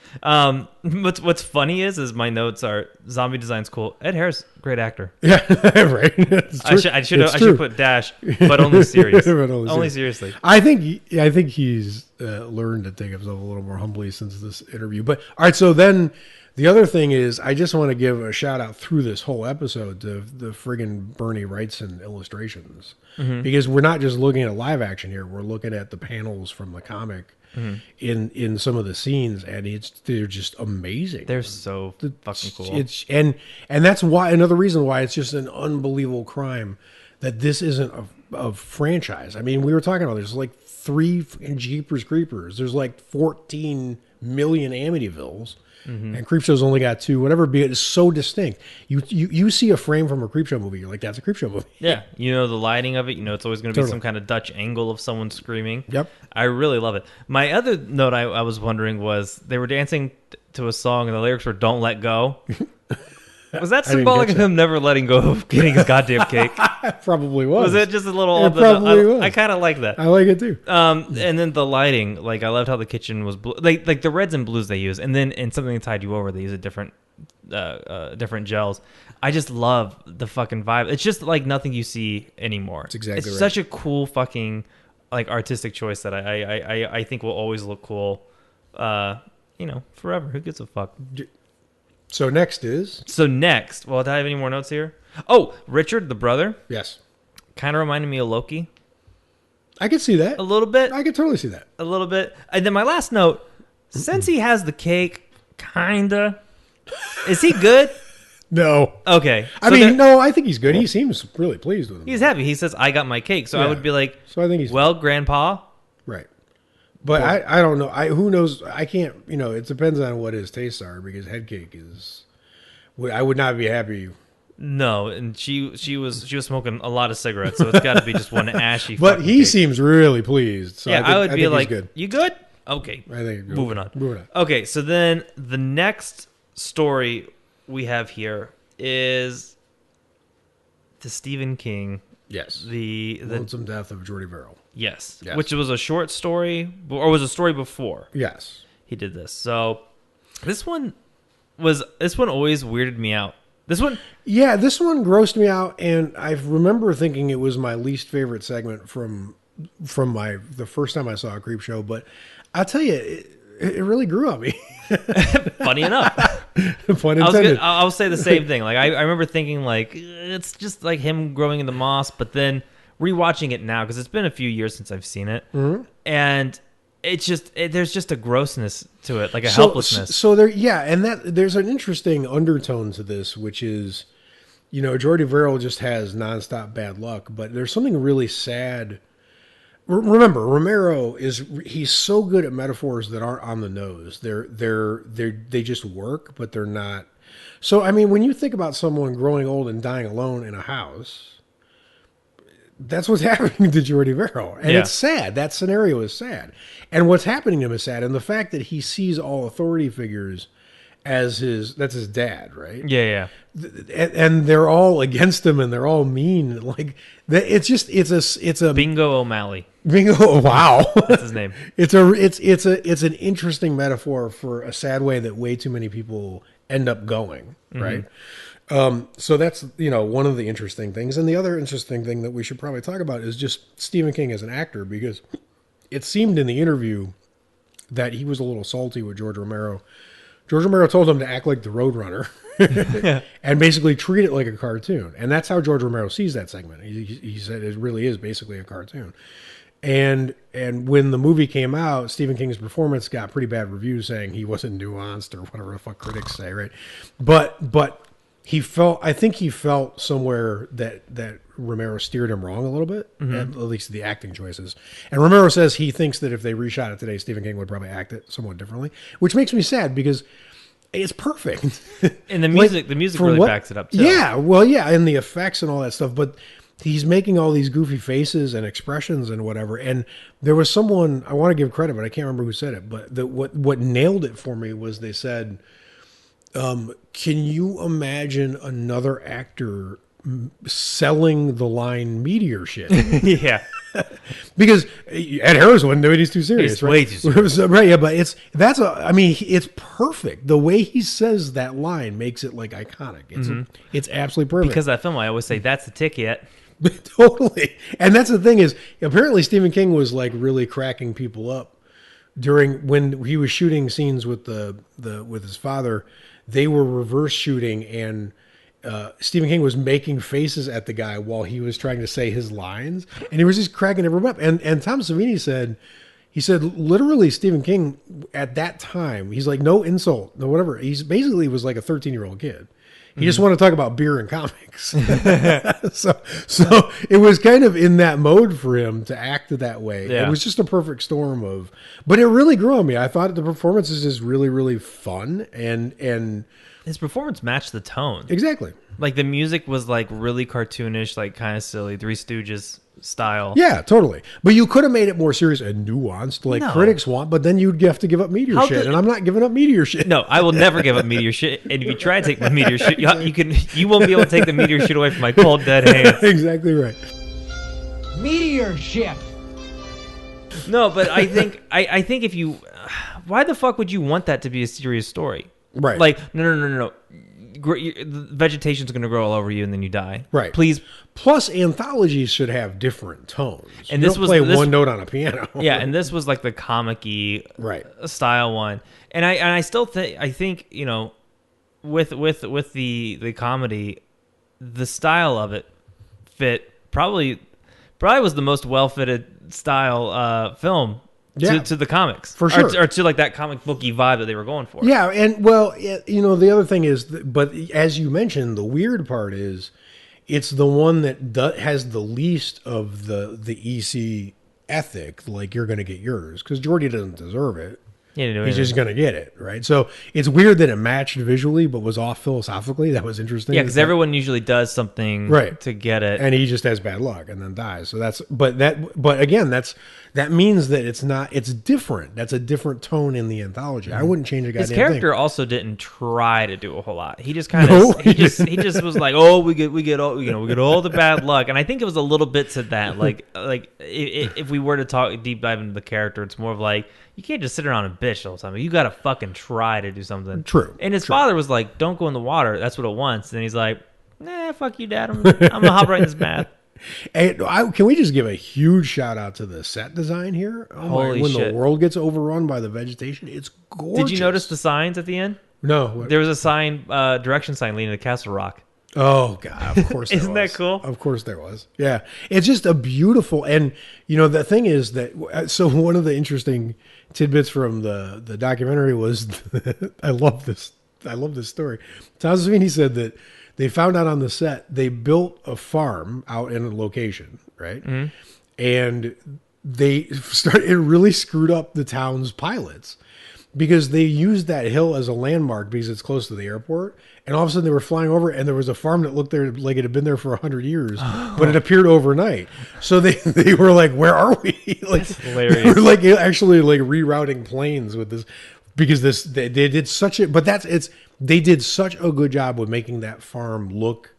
S4: What's funny is my notes are zombie design's cool. Ed Harris, great actor.
S5: Yeah, right. It's
S4: I
S5: true.
S4: should
S5: It's
S4: I
S5: true.
S4: should put dash, but only serious.
S5: But
S4: only seriously.
S5: I think he's learned to take himself a little more humbly since this interview. But all right, so then the other thing is, I just want to give a shout out through this whole episode to the friggin' Bernie Wrightson illustrations, because we're not just looking at live action here; we're looking at the panels from the comic in some of the scenes, and they're just amazing.
S4: They're so fucking cool.
S5: It's and that's why another reason why it's just an unbelievable crime that this isn't a franchise. I mean, we were talking about there's like 3 Jeepers Creepers. There's like 14 million Amityvilles, and Creepshow's only got 2. Whatever, be it is so distinct. You see a frame from a Creepshow movie, you're like, that's a Creepshow movie.
S4: Yeah, you know the lighting of it. You know it's always going to be
S5: Totally.
S4: some kind of Dutch angle of someone screaming.
S5: Yep.
S4: I really love it. My other note I was wondering was they were dancing to a song and the lyrics were "Don't let go." Was that
S5: didn't
S4: symbolic
S5: catch
S4: of him never letting go of getting his goddamn cake?
S5: Probably was.
S4: Was it just a little?
S5: It probably was.
S4: I kind of like that.
S5: I like it too.
S4: And then the lighting, like I loved how the kitchen was blue, like the reds and blues they use, and then in Something That Tied You Over they use a different gels. I just love the fucking vibe. It's just like nothing you see anymore. It's
S5: exactly right.
S4: such a cool fucking like artistic choice that I think will always look cool. Forever. Who gives a fuck?
S5: So next is
S4: So next, well, do I have any more notes here? Oh, Richard, the brother,
S5: yes,
S4: kind of reminded me of Loki
S5: I could see that.
S4: a little bit.
S5: I could totally see that.
S4: A little bit. And then my last note, since he has the cake, kinda, is he good?
S5: No,
S4: Okay.
S5: I
S4: So
S5: mean,
S4: then-
S5: no, I think he's good. He seems really pleased with him.
S4: he's happy. He says, I got my cake. So I
S5: Yeah.
S4: would be like,
S5: So I think he's
S4: well, Grandpa.
S5: right. But I don't know. Who knows? I can't. It depends on what his tastes are, because head cake is. I would not be happy.
S4: No, and she was smoking a lot of cigarettes, so it's got to be just one ashy.
S5: But
S4: fucking
S5: he
S4: cake.
S5: seems really pleased. So
S4: Yeah,
S5: I
S4: would
S5: think
S4: be
S5: he's
S4: like,
S5: good.
S4: you good? Okay.
S5: I think
S4: Moving on.
S5: Moving on.
S4: Okay, so then the next story we have here is the Stephen King,
S5: Yes.
S4: the
S5: Lonesome Death of Jordy Verrill.
S4: yes,
S5: Yes.
S4: which was a short story, or was a story before
S5: Yes.
S4: he did this. So this one always weirded me out. This one,
S5: Yeah, this one grossed me out, and I remember thinking it was my least favorite segment from the first time I saw a Creepshow. But I'll tell you, it really grew on me.
S4: funny enough,
S5: Pun intended.
S4: I'll say the same thing. Like I remember thinking like it's just like him growing in the moss, but then rewatching it now because it's been a few years since I've seen it, and it's just there's just a grossness to it, like a helplessness.
S5: So there, yeah, and there's an interesting undertone to this, which is, Jordy Verrill just has nonstop bad luck, but there's something really sad. Remember, Romero he's so good at metaphors that aren't on the nose. They just work, but they're not. So I mean, when you think about someone growing old and dying alone in a house, that's what's happening to Jordy Verrill. And
S4: Yeah.
S5: it's sad. That scenario is sad. And what's happening to him is sad. And the fact that he sees all authority figures as that's his dad, right?
S4: Yeah.
S5: And they're all against him and they're all mean. Like it's a
S4: Bingo O'Malley,
S5: bingo. Wow.
S4: that's his name.
S5: It's an interesting metaphor for a sad way that way too many people end up going, right? So that's, one of the interesting things. And the other interesting thing that we should probably talk about is just Stephen King as an actor, because it seemed in the interview that he was a little salty with George Romero George Romero told him to act like the Roadrunner and basically treat it like a cartoon. And that's how George Romero sees that segment. He said it really is basically a cartoon. And when the movie came out, Stephen King's performance got pretty bad reviews saying he wasn't nuanced or whatever the fuck critics say, right? But I think he felt somewhere that Romero steered him wrong a little bit, at least the acting choices. And Romero says he thinks that if they reshot it today, Stephen King would probably act it somewhat differently, which makes me sad because it's perfect.
S4: And the music, really backs it up too.
S5: Yeah, well, yeah, and the effects and all that stuff. But he's making all these goofy faces and expressions and whatever. And there was someone, I want to give credit, but I can't remember who said it. But what nailed it for me was they said, can you imagine another actor selling the line meteor shit?
S4: Yeah.
S5: Because Ed Harris wouldn't do it. He's too serious.
S4: He's
S5: right?
S4: way too serious.
S5: Right, yeah, but it's perfect. The way he says that line makes it like iconic. It's absolutely perfect.
S4: Because that film, I always say, that's the ticket.
S5: Totally. And that's the thing is, apparently Stephen King was like really cracking people up during when he was shooting scenes with with his father. They were reverse shooting, and Stephen King was making faces at the guy while he was trying to say his lines, and he was just cracking everyone up. And Tom Savini said, literally Stephen King at that time, he's like, no insult, no whatever. He's basically was like a 13-year-old kid. He just wanted to talk about beer and comics. so it was kind of in that mode for him to act that way.
S4: Yeah.
S5: It was just a perfect storm but it really grew on me. I thought the performance is just really, really fun and
S4: his performance matched the tone.
S5: Exactly.
S4: Like the music was like really cartoonish, like kind of silly, Three Stooges style.
S5: Yeah, totally. But you could have made it more serious and nuanced, like critics want. But then you'd have to give up meteor shit, and I'm not giving up meteor shit.
S4: No, I will never give up meteor shit. And if you try to take my meteor shit, you won't be able to take the meteor shit away from my cold dead hands.
S5: Exactly right.
S8: Meteor shit.
S4: No, but I think if you, why the fuck would you want that to be a serious story?
S5: Right.
S4: Like no. Vegetation's going to grow all over you and then you die.
S5: Right.
S4: Please.
S5: Plus, anthologies should have different tones.
S4: And
S5: you
S4: this
S5: don't
S4: was
S5: play
S4: this,
S5: one note on a piano.
S4: Yeah, and this was like the comic-y style one. And I still think you know, with the comedy, the style of it fit probably was the most well-fitted style film.
S5: Yeah.
S4: To the comics,
S5: for sure,
S4: or to like that comic booky vibe that they were going for.
S5: Yeah, and well, you know, the other thing is, but as you mentioned, the weird part is, it's the one that has the least of the EC ethic. Like, you're going to get yours because Jordy doesn't deserve it. He's just going to get it, right? So it's weird that it matched visually, but was off philosophically. That was interesting.
S4: Yeah, because everyone usually does something to get it,
S5: and he just has bad luck and then dies. So but again, that means that it's different. That's a different tone in the anthology. I wouldn't change a goddamn thing.
S4: His character also didn't try to do a whole lot. He just kind of he just was like, oh, we get all the bad luck, and I think it was a little bit to that. Like if we were to talk deep dive into the character, it's more of like, you can't just sit around and bitch all the time. You got to fucking try to do something.
S5: True.
S4: And his father was like, don't go in the water. That's what it wants. And he's like, nah, fuck you, Dad. I'm going to hop right in this bath.
S5: Hey, can we just give a huge shout out to the set design here?
S4: Holy
S5: when
S4: shit.
S5: The world gets overrun by the vegetation, it's gorgeous.
S4: Did you notice the signs at the end?
S5: No.
S4: There was a sign, direction sign leading to Castle Rock.
S5: Oh, God, of course there
S4: Isn't that cool?
S5: Of course there was. Yeah. It's just a beautiful, and, you know, the thing is that, so one of the interesting tidbits from the documentary was, I love this story. Tom Savini said that they found out on the set, they built a farm out in a location, right? Mm-hmm. And it really screwed up the town's pilots because they used that hill as a landmark because it's close to the airport. And all of a sudden they were flying over and there was a farm that looked there like it had been there for 100 years, but it appeared overnight. So they were like, where are we? Like,
S4: that's hilarious.
S5: They were like actually like rerouting planes with this because they did such a, but they did such a good job with making that farm look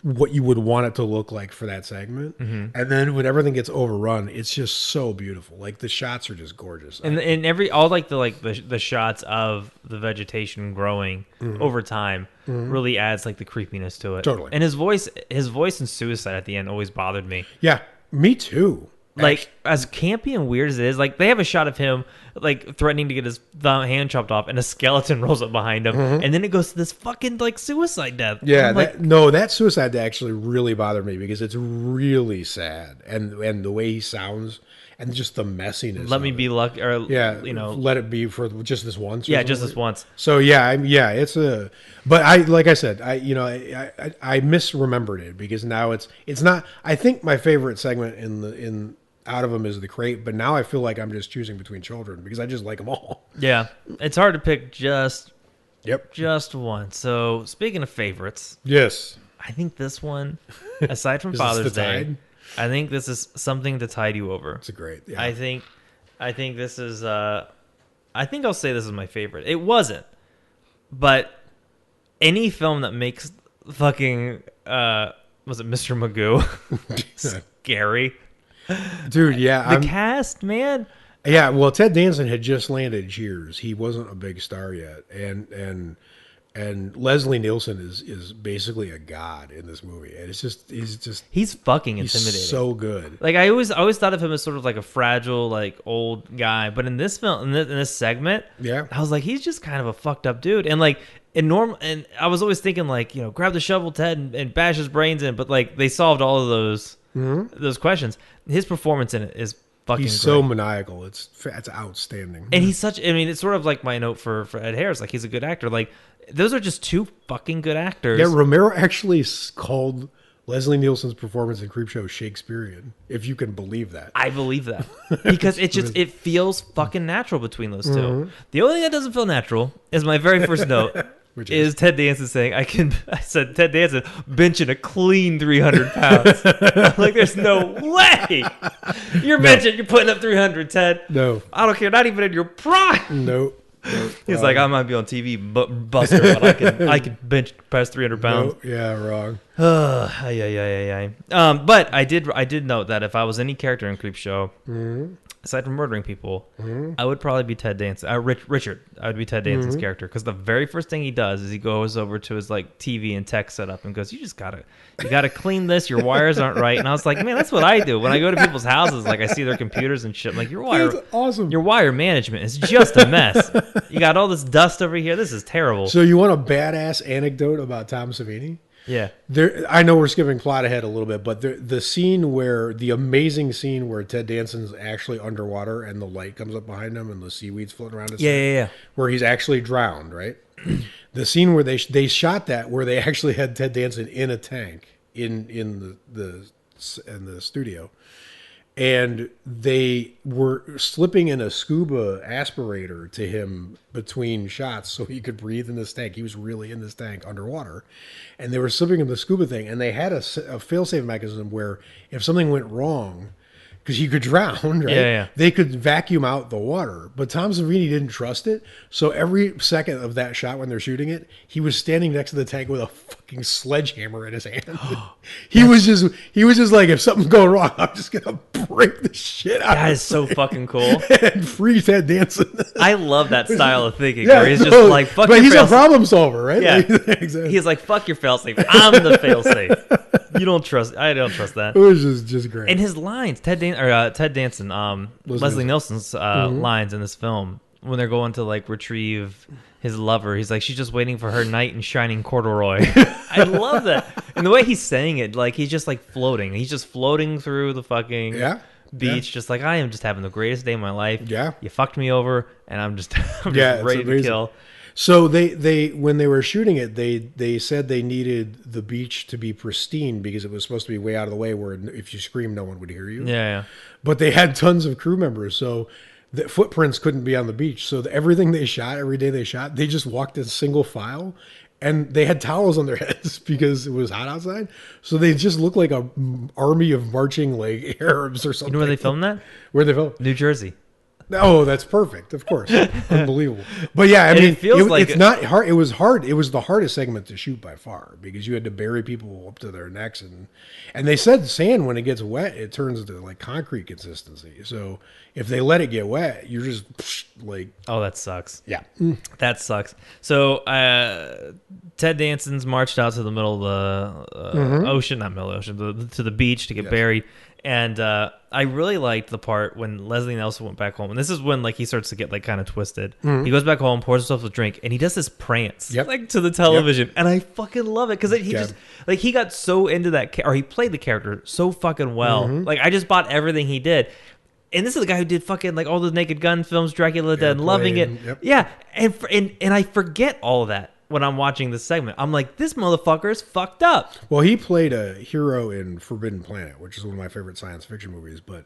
S5: what you would want it to look like for that segment. Mm-hmm. And then when everything gets overrun, it's just so beautiful. Like the shots are just gorgeous.
S4: And all the shots of the vegetation growing over time really adds like the creepiness to it.
S5: Totally.
S4: And his voice in Suicide at the end always bothered me.
S5: Yeah, me too.
S4: Like, as campy and weird as it is, like they have a shot of him like threatening to get his hand chopped off, and a skeleton rolls up behind him, and then it goes to this fucking like suicide death.
S5: Yeah,
S4: I'm like,
S5: that suicide death actually really bothered me because it's really sad, and the way he sounds, and just the messiness.
S4: let me be lucky, or
S5: let it be for just this once.
S4: Yeah, just this once.
S5: So it's a. But like I said, I misremembered it because now it's not. I think my favorite segment in out of them is the crate, but now I feel like I'm just choosing between children because I just like them all.
S4: Yeah, it's hard to pick just one. So speaking of favorites,
S5: yes,
S4: I think this one, aside from
S5: Is
S4: Father's
S5: this the
S4: Day,
S5: tide?
S4: I think this is something to tide you over.
S5: It's a great. Yeah.
S4: I think this is. I think I'll say this is my favorite. It wasn't, but any film that makes fucking was it Mr. Magoo scary,
S5: Dude. Yeah,
S4: the cast, man.
S5: Yeah, well, Ted Danson had just landed Cheers. He wasn't a big star yet, and Leslie Nielsen is basically a god in this movie, and
S4: he's fucking intimidating.
S5: He's so good.
S4: Like I always thought of him as sort of like a fragile, like old guy, but in this film, in this segment,
S5: Yeah.
S4: I was like, he's just kind of a fucked up dude, and like and I was always thinking like, grab the shovel, Ted, and bash his brains in, but like they solved all of those questions. His performance in it is fucking
S5: He's
S4: great.
S5: so maniacal. It's outstanding.
S4: And he's such. I mean, it's sort of like my note for Ed Harris. Like he's a good actor. Like those are just two fucking good actors.
S5: Yeah, Romero actually called Leslie Nielsen's performance in Creepshow Shakespearean, if you can believe that.
S4: I believe that because it feels fucking natural between those two. The only thing that doesn't feel natural is my very first note.
S5: Which
S4: is Ted Danson saying, I said, Ted Danson benching a clean 300 pounds. I'm like, there's no way. You're putting up 300, Ted.
S5: No.
S4: I don't care. Not even in your prime.
S5: Nope.
S4: He's like, I might be on TV, buster, but I can bench past 300 pounds.
S5: No, yeah, wrong.
S4: Yeah. But I did note that if I was any character in Creepshow, aside from murdering people, I would probably be Ted Danson. Richard. I would be Ted Danson's character because the very first thing he does is he goes over to his like TV and tech setup and goes, you gotta clean this. Your wires aren't right. And I was like, man, that's what I do when I go to people's houses. Like I see their computers and shit. I'm like,
S5: That's awesome.
S4: Your wire management is just a mess. You got all this dust over here. This is terrible.
S5: So you want a badass anecdote about Tom Savini?
S4: Yeah.
S5: I know we're skipping plot ahead a little bit, but the amazing scene where Ted Danson's actually underwater and the light comes up behind him and the seaweed's floating around his head,
S4: Yeah.
S5: where he's actually drowned, right? The scene where they shot that, where they actually had Ted Danson in a tank in the studio, and they were slipping in a scuba aspirator to him between shots so he could breathe in this tank. He was really in this tank underwater, and they were slipping him the scuba thing, and they had a fail-safe mechanism where if something went wrong, because he could drown, right?
S4: Yeah.
S5: They could vacuum out the water. But Tom Savini didn't trust it. So every second of that shot when they're shooting it, he was standing next to the tank with a fucking sledgehammer in his hand. He was just like, if something's going wrong, I'm just gonna break the shit out.
S4: That is so fucking cool.
S5: And free Ted Danson.
S4: I love that style of thinking where he's just like, fuck
S5: but
S4: your
S5: he's a
S4: fail-safe.
S5: problem solver, right?
S4: Yeah.
S5: Like, exactly.
S4: He's like, fuck your fail-safe. I'm the fail-safe. I don't trust that.
S5: It was just great.
S4: And his lines, Ted Danson, Leslie Nielsen's lines in this film, when they're going to like retrieve his lover, he's like, she's just waiting for her knight in shining corduroy. I love that. And the way he's saying it, like he's just like floating. He's just floating through the fucking beach, just like, I am just having the greatest day of my life.
S5: Yeah.
S4: You fucked me over, and I'm just ready to kill.
S5: So they when they were shooting it, they said they needed the beach to be pristine because it was supposed to be way out of the way where if you scream, no one would hear you.
S4: Yeah.
S5: But they had tons of crew members, so the footprints couldn't be on the beach. So everything they shot, every day they shot, they just walked in single file, and they had towels on their heads because it was hot outside. So they just looked like a army of marching like Arabs or something.
S4: You know where they filmed that?
S5: Where they filmed?
S4: New Jersey.
S5: Oh, that's perfect. Of course. Unbelievable. But yeah, I mean,
S4: it feels like
S5: it's not hard. It was hard. It was the hardest segment to shoot by far because you had to bury people up to their necks. And they said sand, when it gets wet, it turns into like concrete consistency. So if they let it get wet, you're just like...
S4: Oh, that sucks.
S5: Yeah.
S4: That sucks. So Ted Danson's marched out to the middle of the ocean, not middle of the ocean, to the beach to get buried. And I really liked the part when Leslie Nielsen went back home. And this is when like he starts to get like kind of twisted. He goes back home, pours himself a drink, and he does this prance like to the television. And I fucking love it because he just like he got so into that or he played the character so fucking well. Like I just bought everything he did. And this is the guy who did fucking like all the Naked Gun films, Dracula Dead, and loving it. Yeah, and I forget all of that when I'm watching this segment. I'm like, this motherfucker's fucked up.
S5: Well, he played a hero in Forbidden Planet, which is one of my favorite science fiction movies. But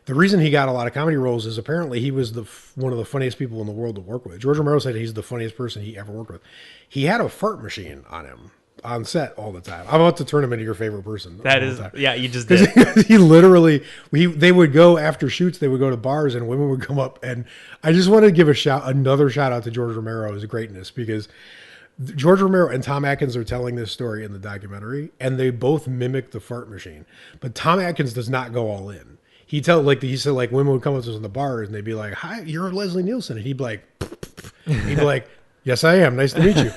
S5: the reason he got a lot of comedy roles is apparently he was one of the funniest people in the world to work with. George Romero said he's the funniest person he ever worked with. He had a fart machine on him on set all the time. I'm about to turn him into your favorite person.
S4: That is, yeah, you just did.
S5: He literally, they would go after shoots, they would go to bars and women would come up. And I just want to give another shout out to George Romero's greatness, because George Romero and Tom Atkins are telling this story in the documentary, and they both mimic the fart machine. But Tom Atkins does not go all in. He said like women would come up to us in the bars and they'd be like, "Hi, you're Leslie Nielsen," and he'd be like, "Yes, I am. Nice to meet you."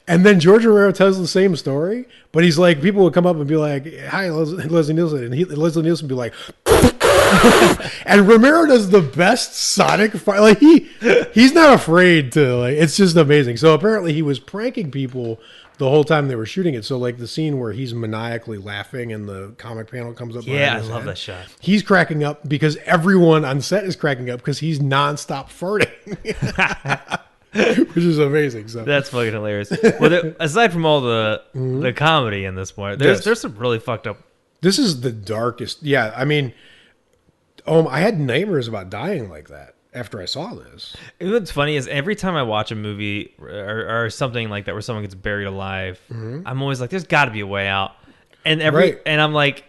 S5: And then George Romero tells the same story, but he's like, people would come up and be like, "Hi, Leslie Nielsen," and Leslie Nielsen would be like, and Romero does the best sonic fire. Like he's not afraid to like. It's just amazing. So apparently he was pranking people the whole time they were shooting it. So like the scene where he's maniacally laughing and the comic panel comes up.
S4: Yeah, I love that shot.
S5: He's cracking up because everyone on set is cracking up because he's nonstop farting. Which is amazing. So
S4: that's fucking hilarious. Well, aside from all the comedy in this point, there's some really fucked up.
S5: This is the darkest. Yeah, I mean, I had nightmares about dying like that after I saw this.
S4: What's funny is every time I watch a movie or something like that where someone gets buried alive, I'm always like, there's got to be a way out. And and I'm like,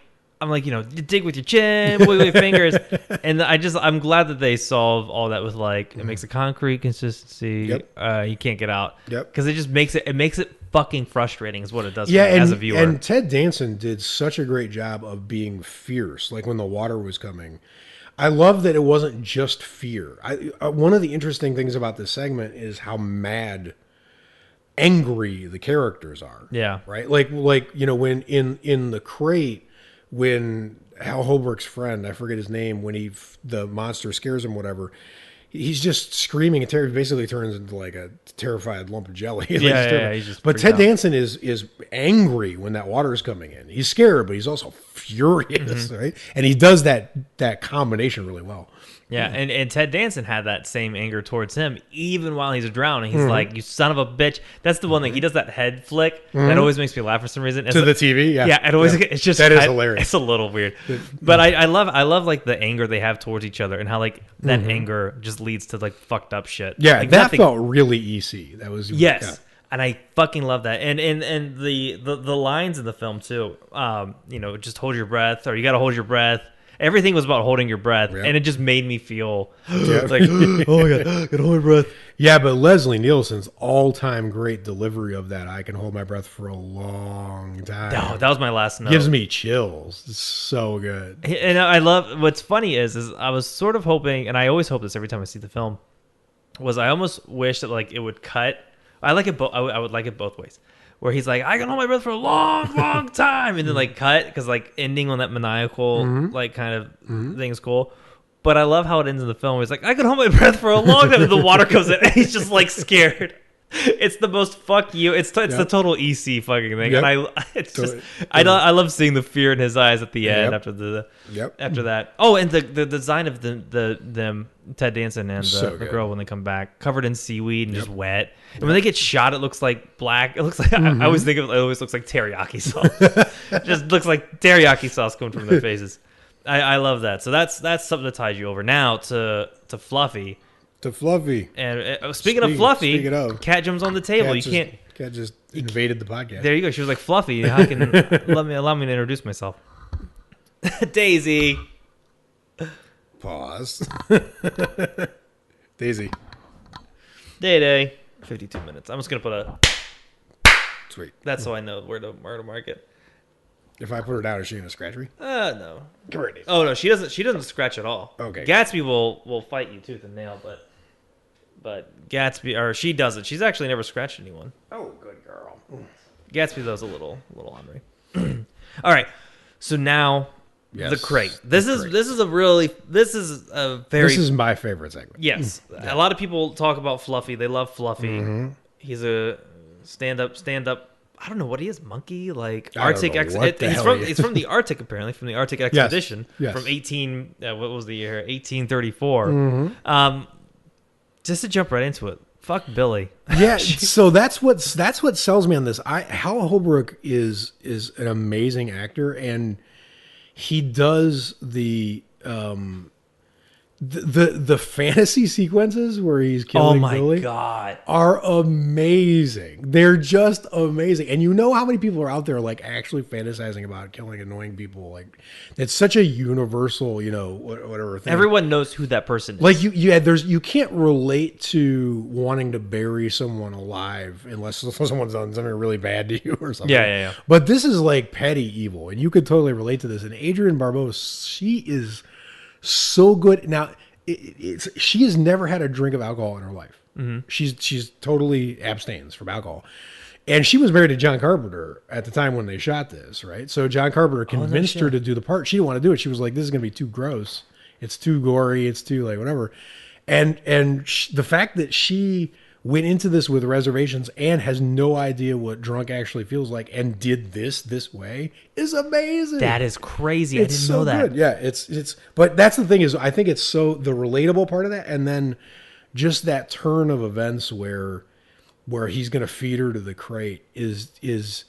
S4: dig with your chin, wiggle your fingers, and I'm glad that they solve all that with like it makes a concrete consistency. You can't get out. Because it just makes it fucking frustrating is what it does. Yeah, as a viewer.
S5: And Ted Danson did such a great job of being fierce, like when the water was coming. I love that it wasn't just fear. One of the interesting things about this segment is how angry the characters are.
S4: Yeah.
S5: Right. Like when in the crate. When Hal Holbrook's friend, I forget his name, when the monster scares him, whatever, he's just screaming and basically turns into like a terrified lump of jelly. He's just but Ted Danson is angry when that water's coming in. He's scared, but he's also furious, right? And he does that combination really well.
S4: Yeah, and Ted Danson had that same anger towards him even while he's drowning. He's like, "You son of a bitch!" That's the one thing he does, that head flick that always makes me laugh for some reason. It's
S5: to the TV,
S4: yeah. It always it's just
S5: that is hilarious.
S4: It's a little weird, but I love like the anger they have towards each other and how like that anger just leads to like fucked up shit.
S5: Yeah,
S4: like,
S5: that felt really EC. That was
S4: and I fucking love that. And the lines in the film too. Just hold your breath, or you got to hold your breath. Everything was about holding your breath, and it just made me feel like, oh my god, I can hold my breath.
S5: Yeah, but Leslie Nielsen's all-time great delivery of that, "I can hold my breath for a long time."
S4: Oh, that was my last note.
S5: Gives me chills. It's so good.
S4: And I love, what's funny is I was sort of hoping, and I always hope this every time I see the film, was I almost wish that like it would cut. I like it. I would like it both ways. Where he's like, "I can hold my breath for a long, long time," and then like cut, because like ending on that maniacal like kind of thing is cool. But I love how it ends in the film. He's like, "I can hold my breath for a long time," and the water comes in, and he's just like scared. It's the most fuck you. It's the total EC fucking thing, and I love seeing the fear in his eyes at the end after that. Oh, and the design of them Ted Danson and the girl when they come back, covered in seaweed and just wet. And when they get shot, it looks like black. It looks like I always think it always looks like teriyaki sauce. It just looks like teriyaki sauce coming from their faces. I love that. So that's something that ties you over now to Fluffy.
S5: To Fluffy.
S4: And speaking of Fluffy, Cat jumps on the table.
S5: Cat just invaded the podcast.
S4: There you go. She was like, "Fluffy, how can allow me to introduce myself?" Daisy.
S5: Pause. Daisy.
S4: Day. 52 minutes. I'm just gonna put a.
S5: Sweet.
S4: That's so I know where to mark it.
S5: If I put her down, is she gonna scratch me?
S4: No.
S5: Come here, Daisy.
S4: Oh no, she doesn't. She doesn't scratch at all.
S5: Okay.
S4: Gatsby will fight you tooth and nail, but Gatsby, or she doesn't. She's actually never scratched anyone.
S5: Oh, good girl.
S4: Gatsby though is a little ornery. All right, so now
S5: Yes.
S4: The crate. This is a
S5: my favorite segment.
S4: Yes. A lot of people talk about Fluffy. They love Fluffy. He's a stand up. I don't know what he is. Monkey, like Arctic. He's from the Arctic, apparently, from the Arctic expedition from 18. What was the year? 1834. Just to jump right into it. Fuck Billy.
S5: Yeah. So that's what sells me on this. Hal Holbrook is an amazing actor, and he does the fantasy sequences where he's killing Billy
S4: God.
S5: are amazing. They're just amazing. And you know how many people are out there like actually fantasizing about killing annoying people? Like it's such a universal, whatever thing.
S4: Everyone knows who that person is.
S5: Like you can't relate to wanting to bury someone alive unless someone's done something really bad to you or something.
S4: Yeah.
S5: But this is like petty evil, and you could totally relate to this. And Adrienne Barbeau, she is so good. Now, she has never had a drink of alcohol in her life. She's totally abstains from alcohol. And she was married to John Carpenter at the time when they shot this, right? So John Carpenter convinced her to do the part. She didn't want to do it. She was like, this is going to be too gross. It's too gory. It's too like whatever. And the fact that she went into this with reservations and has no idea what drunk actually feels like and did this way is amazing.
S4: That is crazy. I didn't know that.
S5: Good. Yeah, it's but that's the thing is I think it's so the relatable part of that, and then just that turn of events where he's going to feed her to the crate is it's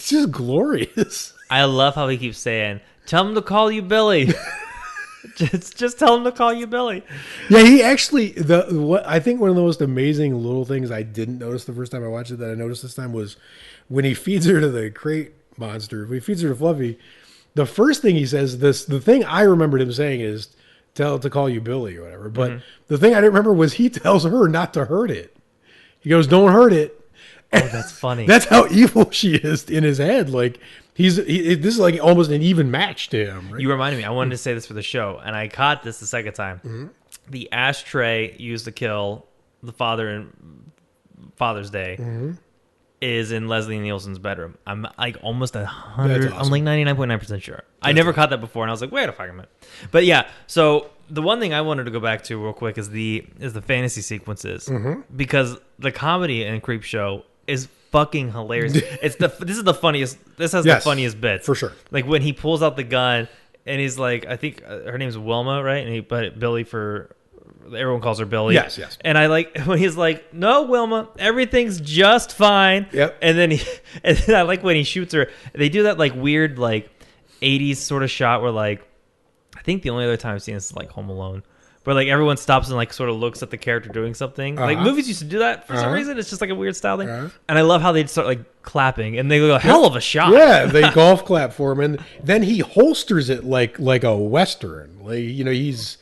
S5: just glorious.
S4: I love how he keeps saying, "Tell him to call you Billy." Just tell him to call you Billy.
S5: Yeah, he actually I think one of the most amazing little things I didn't notice the first time I watched it that I noticed this time was when he feeds her to the crate monster. When he feeds her to Fluffy, the first thing he says, the thing I remembered him saying is tell it to call you Billy or whatever. But the thing I didn't remember was he tells her not to hurt it. He goes, "Don't hurt it."
S4: Oh, that's funny.
S5: That's how evil she is in his head. Like this is like almost an even match to him. Right?
S4: You reminded me. I wanted to say this for the show, and I caught this the second time. The ashtray used to kill the father in Father's Day is in Leslie Nielsen's bedroom. I'm like almost 100.
S5: That's awesome.
S4: I'm like 99.9% sure. I never caught that before, and I was like, wait a fucking minute. But yeah, so the one thing I wanted to go back to real quick is the fantasy sequences because the comedy in Creepshow is fucking hilarious. This is the funniest. This has the funniest bits
S5: for sure.
S4: Like when he pulls out the gun and he's like, I think her name's Wilma, right? But Billy everyone calls her Billy.
S5: Yes.
S4: And I like when he's like, "No, Wilma, everything's just fine."
S5: Yep.
S4: And then I like when he shoots her. They do that like weird like 80s sort of shot where like I think the only other time I've seen this is like Home Alone. Where like everyone stops and like sort of looks at the character doing something. Like movies used to do that for some reason. It's just like a weird style thing. And I love how they'd start like clapping and they go, hell of a shot.
S5: Yeah, they golf clap for him, and then he holsters it like a Western. Like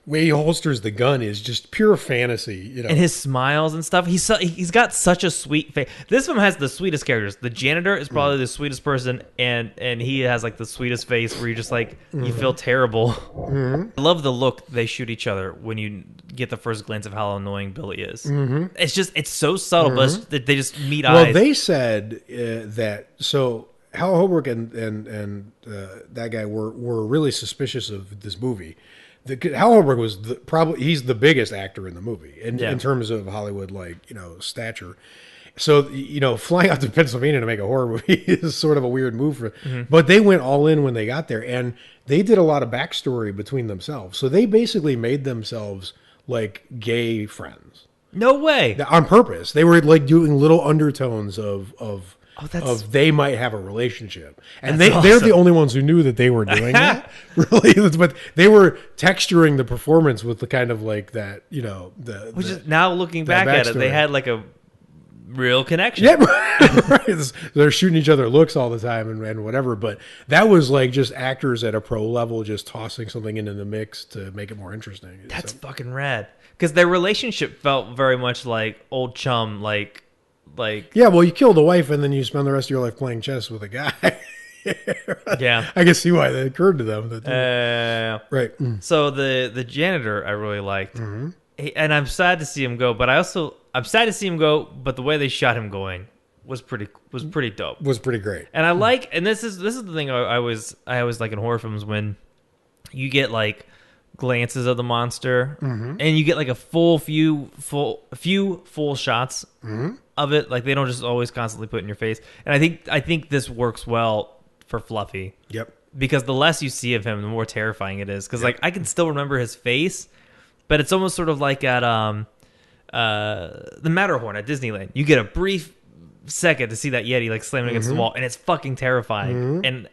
S5: way he holsters the gun is just pure fantasy.
S4: And his smiles and stuff. He's got such a sweet face. This one has the sweetest characters. The janitor is probably the sweetest person, and he has like the sweetest face where you just like you feel terrible. I love the look they shoot each other when you get the first glance of how annoying Billy is. It's so subtle, but they just meet eyes.
S5: Well, they said that so Hal Holbrook and that guy were really suspicious of this movie. Hal Holbrook was he's the biggest actor in the movie in terms of Hollywood, stature. So, flying out to Pennsylvania to make a horror movie is sort of a weird move but they went all in when they got there, and they did a lot of backstory between themselves. So they basically made themselves like gay friends.
S4: No way.
S5: On purpose. They were like doing little undertones of they might have a relationship, and they're the only ones who knew that they were doing that. Really, but they were texturing the performance with the kind of like that,
S4: which is now looking back at it, they had like a real connection.
S5: Yeah, right. They're shooting each other looks all the time and whatever. But that was like just actors at a pro level, just tossing something into the mix to make it more interesting.
S4: That's fucking rad because their relationship felt very much like old chum, like.
S5: Yeah, well, you kill the wife and then you spend the rest of your life playing chess with a guy.
S4: Yeah,
S5: I can see why that occurred to them. Right.
S4: So the janitor I really liked, and I'm sad to see him go. But I'm sad to see him go. But the way they shot him going was pretty dope.
S5: Was pretty great.
S4: And I like, and this is the thing I always like in horror films, when you get like glances of the monster, and you get like a few full shots of it. Like they don't just always constantly put it in your face. And I think this works well for Fluffy.
S5: Yep.
S4: Because the less you see of him, the more terrifying it is. Because like I can still remember his face, but it's almost sort of like at the Matterhorn at Disneyland. You get a brief second to see that Yeti like slamming against the wall, and it's fucking terrifying. And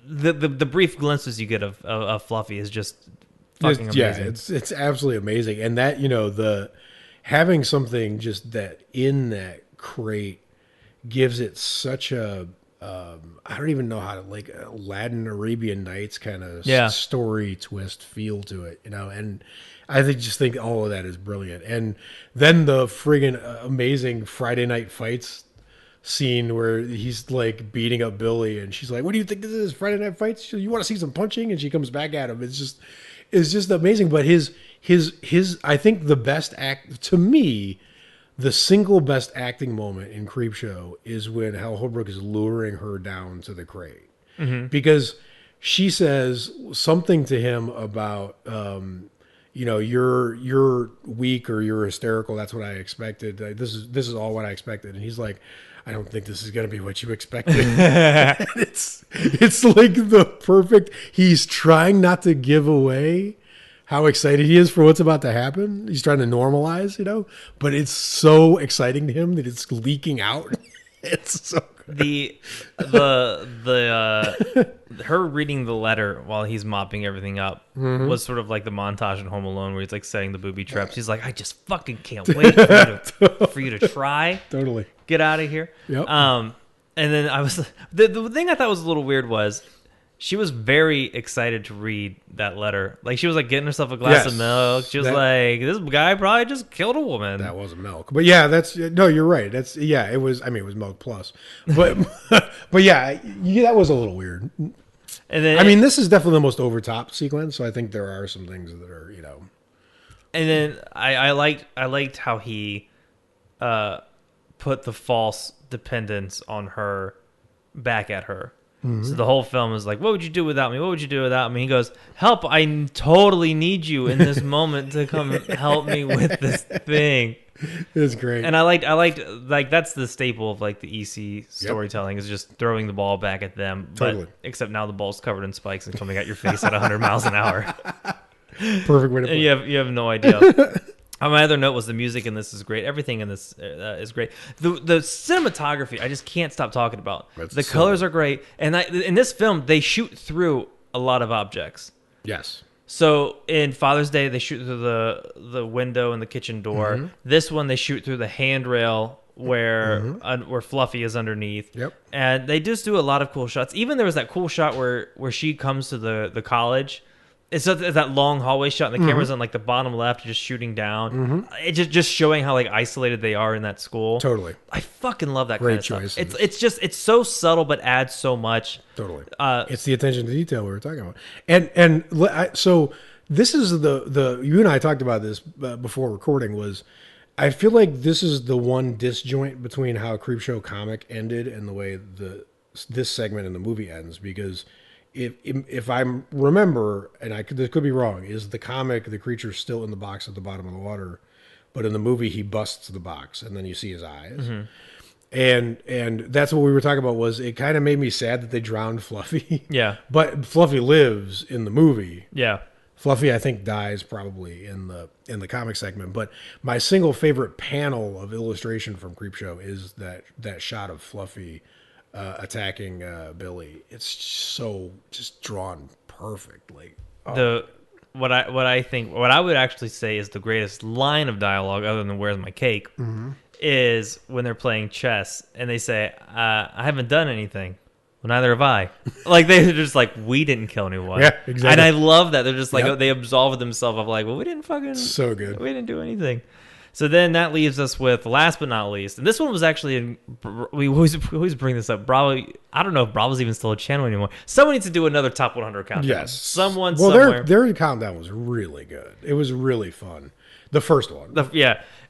S4: the brief glimpses you get of Fluffy is just fucking amazing.
S5: Yeah, it's absolutely amazing. And that, the having something just that in that crate gives it such a I don't even know how to, like, a Latin Arabian Nights kind of story twist feel to it, and I just think all of that is brilliant. And then the friggin' amazing Friday Night Fights scene where he's like beating up Billy, and she's like, "What do you think this is, Friday Night Fights? You want to see some punching?" And she comes back at him. It's just amazing. But his I think the best act to me, the single best acting moment in Creepshow is when Hal Holbrook is luring her down to the crate, because she says something to him about you're weak or you're hysterical. That's what I expected. This is all what I expected. And he's like, I don't think this is going to be what you expected. it's like the perfect. He's trying not to give away how excited he is for what's about to happen. He's trying to normalize, but it's so exciting to him that it's leaking out. It's so good.
S4: Her reading the letter while he's mopping everything up was sort of like the montage in Home Alone where he's like setting the booby traps. He's like, I just fucking can't wait for you to try.
S5: Totally.
S4: Get out of here.
S5: Yep.
S4: And then I was the thing I thought was a little weird was she was very excited to read that letter. Like she was like getting herself a glass of milk. She was like, this guy probably just killed a woman.
S5: That wasn't milk. But yeah, you're right. It was milk plus. But but yeah, that was a little weird.
S4: And then
S5: this is definitely the most overtop sequence, so I think there are some things that are,
S4: And then I liked how he put the false dependence on her back at her. So the whole film is like, what would you do without me? What would you do without me? He goes, help, I totally need you in this moment to come help me with this thing.
S5: It's great.
S4: And I liked like that's the staple of like the EC storytelling is just throwing the ball back at them.
S5: Totally.
S4: But except now the ball's covered in spikes and coming at your face at 100 miles an hour.
S5: Perfect way to put it.
S4: You have no idea. My other note was the music in this is great. Everything in this is great. The cinematography, I just can't stop talking about. The colors are great. And in this film, they shoot through a lot of objects.
S5: Yes.
S4: So in Father's Day, they shoot through the window and the kitchen door. This one, they shoot through the handrail where Fluffy is underneath.
S5: Yep.
S4: And they just do a lot of cool shots. Even there was that cool shot where she comes to the college. It's that long hallway shot, and the camera's on like the bottom left, just shooting down. It just showing how like isolated they are in that school.
S5: Totally,
S4: I fucking love that
S5: great
S4: kind of
S5: choice.
S4: stuff. It's so subtle but adds so much.
S5: Totally, it's the attention to detail we were talking about, so this is the you and I talked about this before recording. Was I feel like this is the one disjoint between how Creepshow comic ended and the way this segment in the movie ends, because. If I remember, and this could be wrong, is the comic the creature's still in the box at the bottom of the water, but in the movie he busts the box and then you see his eyes, and that's what we were talking about. Was it kind of made me sad that they drowned Fluffy? Yeah, but Fluffy lives in the movie. Yeah, Fluffy I think dies probably in the comic segment. But my single favorite panel of illustration from Creepshow is that shot of Fluffy. Attacking Billy. It's so just drawn perfectly.
S4: What I would actually say is the greatest line of dialogue other than "Where's my cake" is when they're playing chess and they say, "I haven't done anything." Well, neither have I. Like they're just like, we didn't kill anyone. Yeah, exactly. And I love that they're just like they absolve themselves of like, well, we didn't fucking
S5: so good.
S4: We didn't do anything. So then that leaves us with, last but not least, and this one was actually, we always bring this up, Bravo, I don't know if Bravo's even still a channel anymore. Someone needs to do another Top 100 countdown.
S5: Yes.
S4: Someone somewhere.
S5: Their countdown was really good. It was really fun. The first one.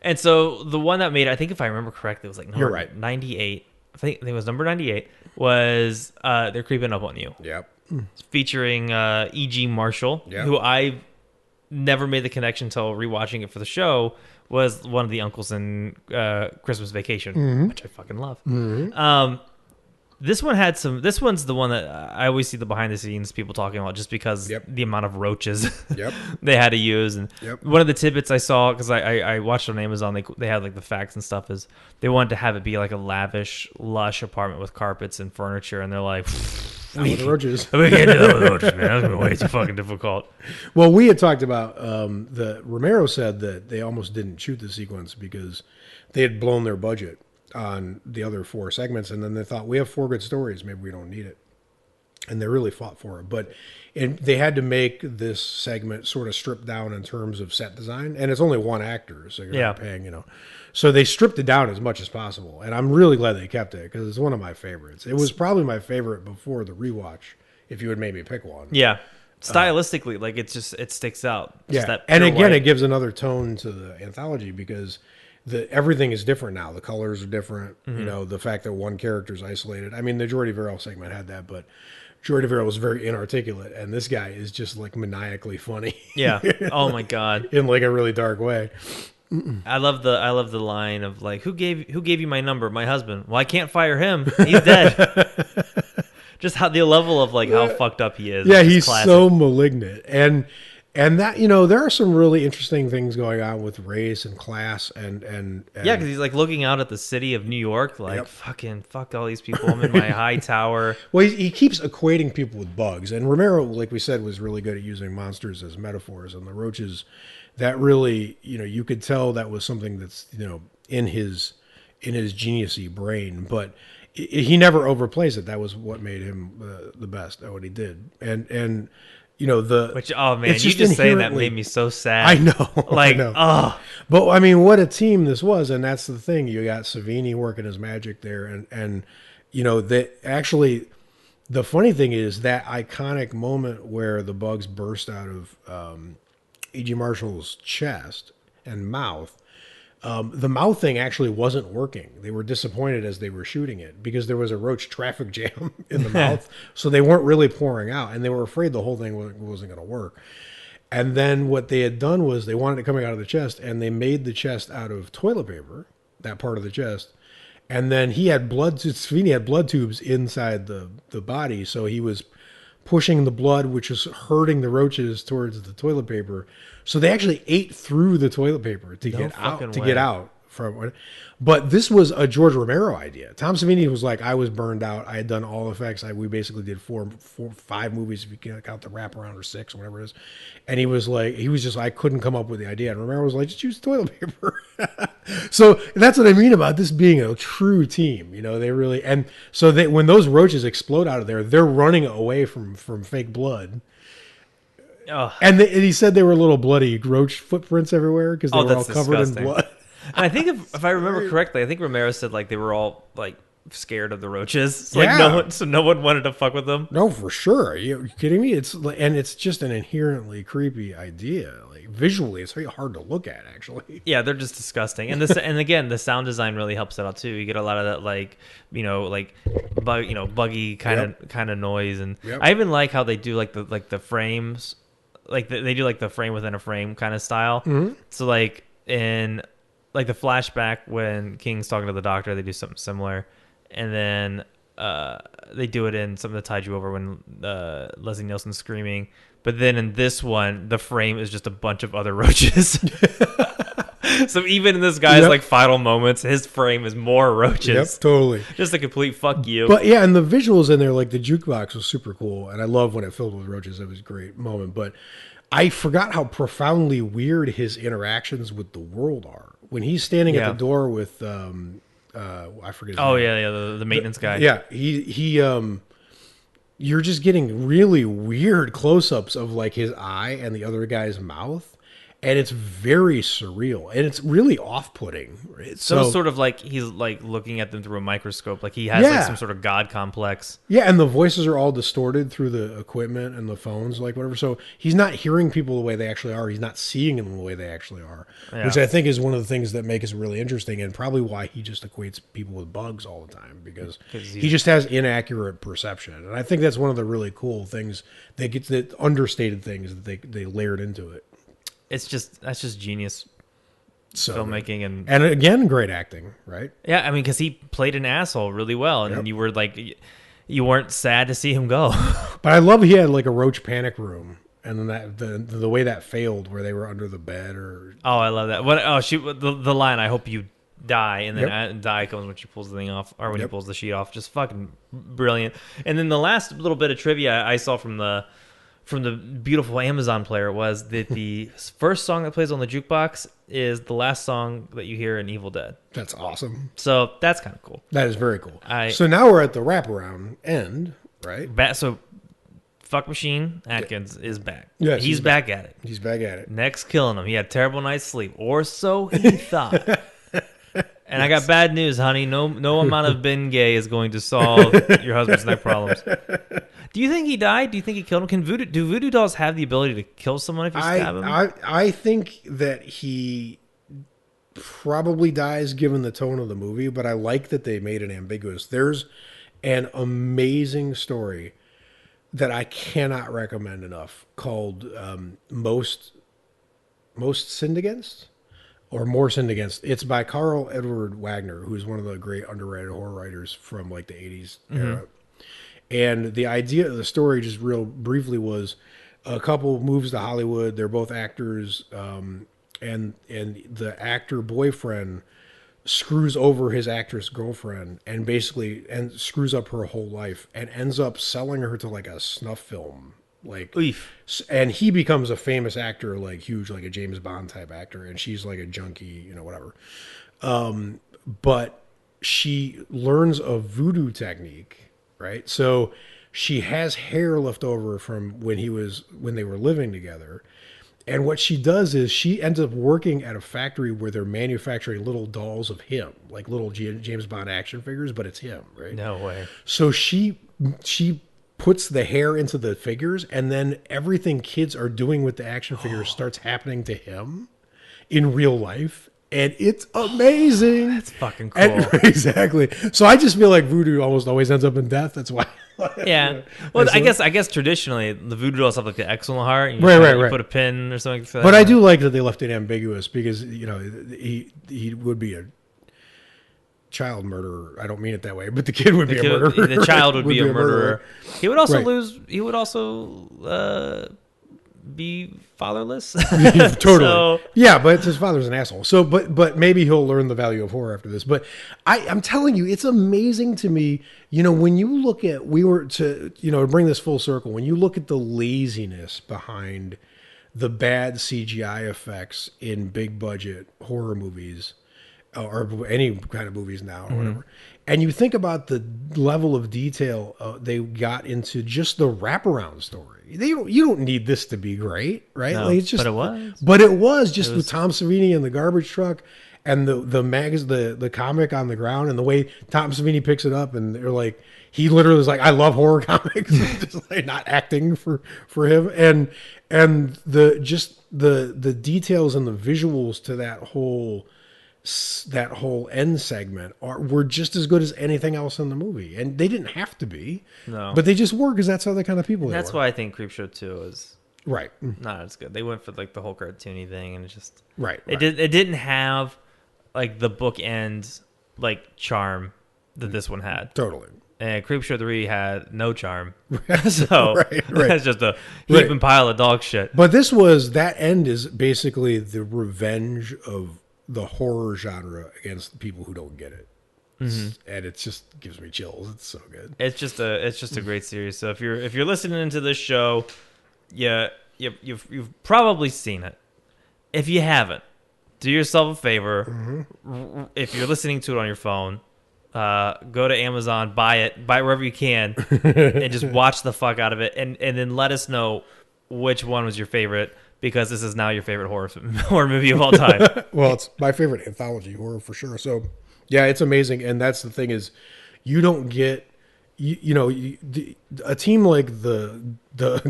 S4: And And so the one that made, I think if I remember correctly, it was like number
S5: You're right.
S4: 98. I think it was number 98 was They're Creeping Up on You.
S5: Yep.
S4: Featuring E.G. Marshall,
S5: Yep.
S4: who I never made the connection until rewatching it for the show, was one of the uncles in Christmas Vacation, which I fucking love. This one had some. This one's the one that I always see the behind the scenes people talking about, just because the amount of roaches they had to use. And one of the tidbits I saw, because I watched on Amazon, they had like the facts and stuff, is they wanted to have it be like a lavish, lush apartment with carpets and furniture, and they're like,
S5: With the roaches.
S4: we can't do that with roaches, man. That's gonna be way too fucking difficult.
S5: Well, we had talked about the Romero said that they almost didn't shoot the sequence because they had blown their budget on the other 4 segments, and then they thought, we have 4 good stories, maybe we don't need it, and they really fought for it. But they had to make this segment sort of stripped down in terms of set design, and it's only 1 actor, so you're not paying, so they stripped it down as much as possible, and I'm really glad they kept it because it's one of my favorites. It was probably my favorite before the rewatch, if you would maybe pick one.
S4: Stylistically, like it sticks out. Just that
S5: and
S4: pure
S5: again,
S4: white.
S5: it gives another tone to the anthology because everything is different now. The colors are different. The fact that one character is isolated. I mean, the Jordy Verrill segment had that, but Jordy Verrill was very inarticulate, and this guy is just like maniacally funny.
S4: Yeah. Oh my god.
S5: In like a really dark way.
S4: I love the line of like, who gave you my number? My husband. Well, I can't fire him. He's dead. Just how the level of like how fucked up he is.
S5: Yeah,
S4: is
S5: he's
S4: classic.
S5: so malignant, and that there are some really interesting things going on with race and class and
S4: yeah, because he's like looking out at the city of New York, like fuck all these people. I'm in my high tower.
S5: Well, he keeps equating people with bugs, and Romero, like we said, was really good at using monsters as metaphors, and the roaches. That really, you could tell that was something that's in his geniusy brain, but he never overplays it. That was what made him the best at what he did, and.
S4: Which, oh man, you just saying that made me so sad.
S5: I know.
S4: Like,
S5: I know.
S4: oh.
S5: But I mean, what a team this was, and that's the thing. You got Savini working his magic there, and that actually, the funny thing is that iconic moment where the bugs burst out of E.G. Marshall's chest and mouth. The mouth thing actually wasn't working. They were disappointed as they were shooting it because there was a roach traffic jam in the mouth. So they weren't really pouring out, and they were afraid the whole thing wasn't going to work. And then what they had done was they wanted it coming out of the chest, and they made the chest out of toilet paper, that part of the chest. And then Savini had blood tubes inside the body, so he was pushing the blood, which is hurting the roaches towards the toilet paper. So they actually ate through the toilet paper to get out from it. But this was a George Romero idea. Tom Savini was like, I was burned out. I had done all effects. We basically did 5 movies, if you can count the wraparound, or 6, or whatever it is. And he was just, I couldn't come up with the idea. And Romero was like, just use toilet paper. So that's what I mean about this being a true team. They really, and so when those roaches explode out of there, they're running away from fake blood.
S4: Oh.
S5: And he said they were little bloody roach footprints everywhere because they were all covered in blood.
S4: And I think if I remember correctly, I think Romero said like they were all like scared of the roaches. So, no one wanted to fuck with them.
S5: No, for sure. Are you kidding me? It's just an inherently creepy idea. Like visually, it's very hard to look at. Actually,
S4: yeah, they're just disgusting. And and again, the sound design really helps it out too. You get a lot of that buggy kind of noise. And I even like how they do the frames. Like they do like the frame within a frame kind of style. Mm-hmm. So like in the flashback when King's talking to the doctor, they do something similar, and then they do it in something that tied you over when Leslie Nielsen's screaming. But then in this one, the frame is just a bunch of other roaches. So even in this guy's final moments, his frame is more roaches.
S5: Yep, totally.
S4: Just a complete fuck you.
S5: But yeah, and the visuals in there, like the jukebox was super cool, and I love when it filled with roaches. It was a great moment. But I forgot how profoundly weird his interactions with the world are. When he's standing at the door with I forget his name.
S4: The maintenance guy.
S5: Yeah, he you're just getting really weird close-ups of like his eye and the other guy's mouth. and it's very surreal, and it's really off-putting. Right?
S4: So sort of like he's like looking at them through a microscope, like he has like some sort of god complex.
S5: Yeah, and the voices are all distorted through the equipment and the phones, like whatever. So he's not hearing people the way they actually are. He's not seeing them the way they actually are, which I think is one of the things that makes it really interesting, and probably why he just equates people with bugs all the time, because he just has inaccurate perception. And I think that's one of the really cool things they get, the understated things that they layered into it.
S4: That's just genius filmmaking and
S5: again, great acting, right?
S4: Yeah, I mean, because he played an asshole really well, and you were like, you weren't sad to see him go.
S5: But I love he had like a roach panic room, and then that the way that failed, where they were under the bed, or
S4: I love that. What? Oh, the line, "I hope you die," and then die comes when she pulls the thing off, or when he pulls the sheet off. Just fucking brilliant. And then the last little bit of trivia I saw from the beautiful Amazon player was that the first song that plays on the jukebox is the last song that you hear in Evil Dead.
S5: That's awesome.
S4: So that's kind of cool.
S5: That is very cool. So now we're at the wraparound end, right?
S4: So Fuck Machine Atkins is back.
S5: Yes,
S4: he's back at it.
S5: He's back at it.
S4: Next killing him. He had a terrible night's sleep, or so he thought. And I got bad news, honey. No amount of Ben Gay is going to solve your husband's neck problems. Do you think he died? Do you think he killed him? Do voodoo dolls have the ability to kill someone if you stab him?
S5: I think that he probably dies given the tone of the movie, but I like that they made it ambiguous. There's an amazing story that I cannot recommend enough called Most Sinned Against? Or More Sinned Against. It's by Carl Edward Wagner, who's one of the great underrated horror writers from like the 80s era. And the idea of the story, just real briefly, was a couple moves to Hollywood. They're both actors, and the actor boyfriend screws over his actress girlfriend and basically screws up her whole life and ends up selling her to like a snuff film. And he becomes a famous actor, like huge, like a James Bond type actor, and she's like a junkie, whatever. But she learns a voodoo technique, right? So she has hair left over from when they were living together. And what she does is she ends up working at a factory where they're manufacturing little dolls of him, like little James Bond action figures, but it's him, right?
S4: No way.
S5: So she puts the hair into the figures, and then everything kids are doing with the action figures starts happening to him in real life. And it's amazing.
S4: That's fucking cool.
S5: Exactly. So I just feel like voodoo almost always ends up in death. That's why.
S4: Yeah. Well, I guess traditionally the voodoo dolls have like the X on the heart. And you put a pin or something.
S5: But I do like that they left it ambiguous, because he would be a child murderer. I don't mean it that way, but the kid would be a murderer.
S4: The child would be a murderer. He would also lose. He would also be fatherless.
S5: Totally.
S4: So,
S5: yeah, but his father's an asshole. So, but maybe he'll learn the value of horror after this. But I'm telling you, it's amazing to me. When you look at, to bring this full circle, when you look at the laziness behind the bad CGI effects in big budget horror movies, or any kind of movies now, or whatever, and you think about the level of detail they got into just the wraparound story. You don't need this to be great, right?
S4: No,
S5: like, it's just,
S4: but
S5: it was just with Tom Savini and the garbage truck, and the comic on the ground, and the way Tom Savini picks it up, and they're like, he literally was like, I love horror comics, just like not acting for him, and the details and the visuals to that whole end segment were just as good as anything else in the movie, and they didn't have to be, but they just were, because that's how the kind of people
S4: that's why I think Creepshow 2 is not as good. They went for like the whole cartoony thing, and it just it didn't have like the bookend like charm that this one had.
S5: Totally.
S4: And Creepshow 3 had no charm. So that's just a heaping pile of dog shit.
S5: But that end is basically the revenge of the horror genre against the people who don't get it. And it just gives me chills. It's so good.
S4: It's just a great series. So if you're listening to this show, you've probably seen it. If you haven't, do yourself a favor. If you're listening to it on your phone, go to Amazon, buy it wherever you can, and just watch the fuck out of it, and then let us know which one was your favorite. because this is now your favorite horror movie of all time.
S5: Well, it's my favorite anthology horror for sure. So, yeah, it's amazing. And that's the thing is, you don't get, a team like the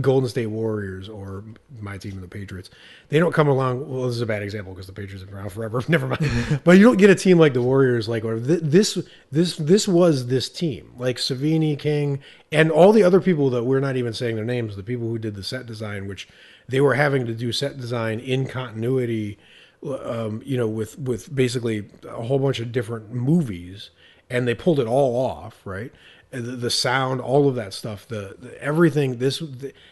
S5: Golden State Warriors or my team, the Patriots, they don't come along. Well, this is a bad example because the Patriots have been around forever. Never mind. But you don't get a team like the Warriors, or this was this team, like Savini, King, and all the other people that we're not even saying their names. The people who did the set design, which they were having to do set design in continuity, with basically a whole bunch of different movies, and they pulled it all off, right? The sound, all of that stuff, the everything.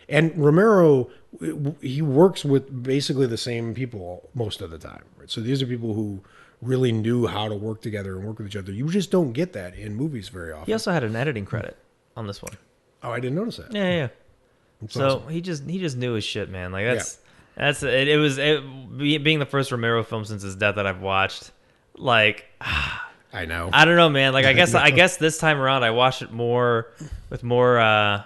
S5: And Romero, he works with basically the same people most of the time, right? So these are people who really knew how to work together and work with each other. You just don't get that in movies very often.
S4: He also had an editing credit on this one.
S5: Oh, I didn't notice that.
S4: Yeah. So awesome. he just knew his shit, man. Like that's it. It was being the first Romero film since his death that I've watched. Like.
S5: I know.
S4: I don't know, man. Like I guess this time around I watched it with more I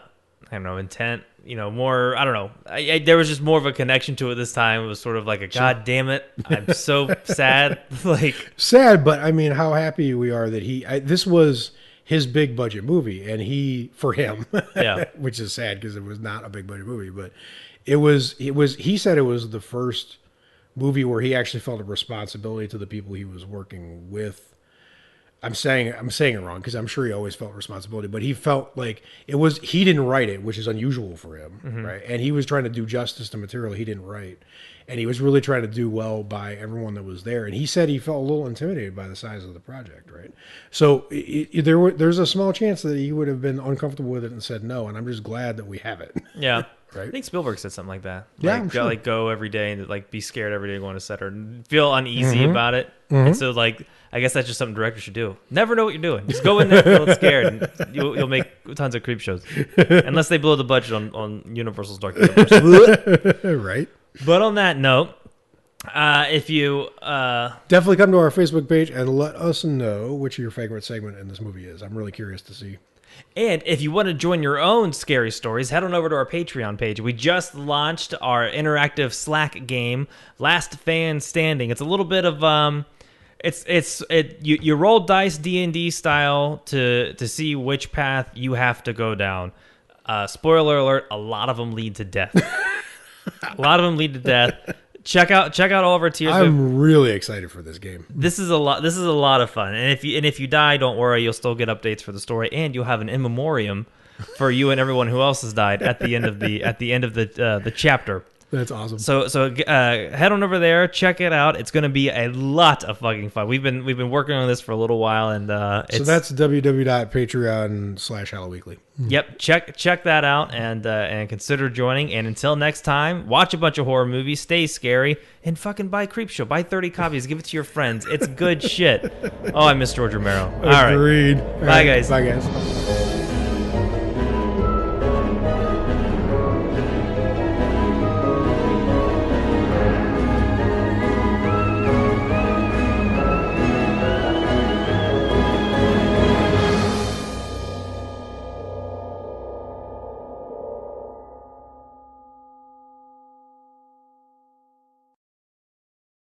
S4: don't know, intent. More. I don't know. There was just more of a connection to it this time. It was sort of like a God damn it, I'm so sad. Like
S5: sad, but I mean, how happy we are that this was his big budget movie, and for him,
S4: yeah,
S5: which is sad because it was not a big budget movie, but it was. He said it was the first movie where he actually felt a responsibility to the people he was working with. I'm saying it wrong because I'm sure he always felt responsibility, but he felt like he didn't write it, which is unusual for him, right? And he was trying to do justice to material he didn't write, and he was really trying to do well by everyone that was there. And he said he felt a little intimidated by the size of the project, right? So there's a small chance that he would have been uncomfortable with it and said no. And I'm just glad that we have it.
S4: Yeah.
S5: Right?
S4: I think Spielberg said something like that.
S5: Yeah,
S4: like,
S5: I'm sure.
S4: Go every day and be scared every day going to set or feel uneasy about it. And so I guess that's just something directors should do. Never know what you're doing. Just go in there feeling scared, and you'll make tons of creep shows. Unless they blow the budget on Universal's Dark Universe.
S5: Right.
S4: But on that note, if you
S5: definitely come to our Facebook page and let us know which your favorite segment in this movie is. I'm really curious to see.
S4: And if you want to join your own scary stories, head on over to our Patreon page. We just launched our interactive Slack game, Last Fan Standing. It's a little bit of you roll dice D&D style to see which path you have to go down. Spoiler alert: a lot of them lead to death. Check out all of our tiers.
S5: I'm really excited for this game.
S4: This is a lot of fun. And if you die, don't worry, you'll still get updates for the story, and you'll have an in memoriam for you and everyone who else has died at the end of the chapter.
S5: That's awesome.
S4: So head on over there, check it out. It's going to be a lot of fucking fun. We've been working on this for a little while, and
S5: so that's www.patreon/HalloWeekly.
S4: Yep, check that out and consider joining. And until next time, watch a bunch of horror movies, stay scary, and fucking buy Creepshow. Buy 30 copies, give it to your friends. It's good shit. Oh, I miss George Romero. All right.
S5: Agreed.
S4: Bye, guys.
S5: Bye, guys.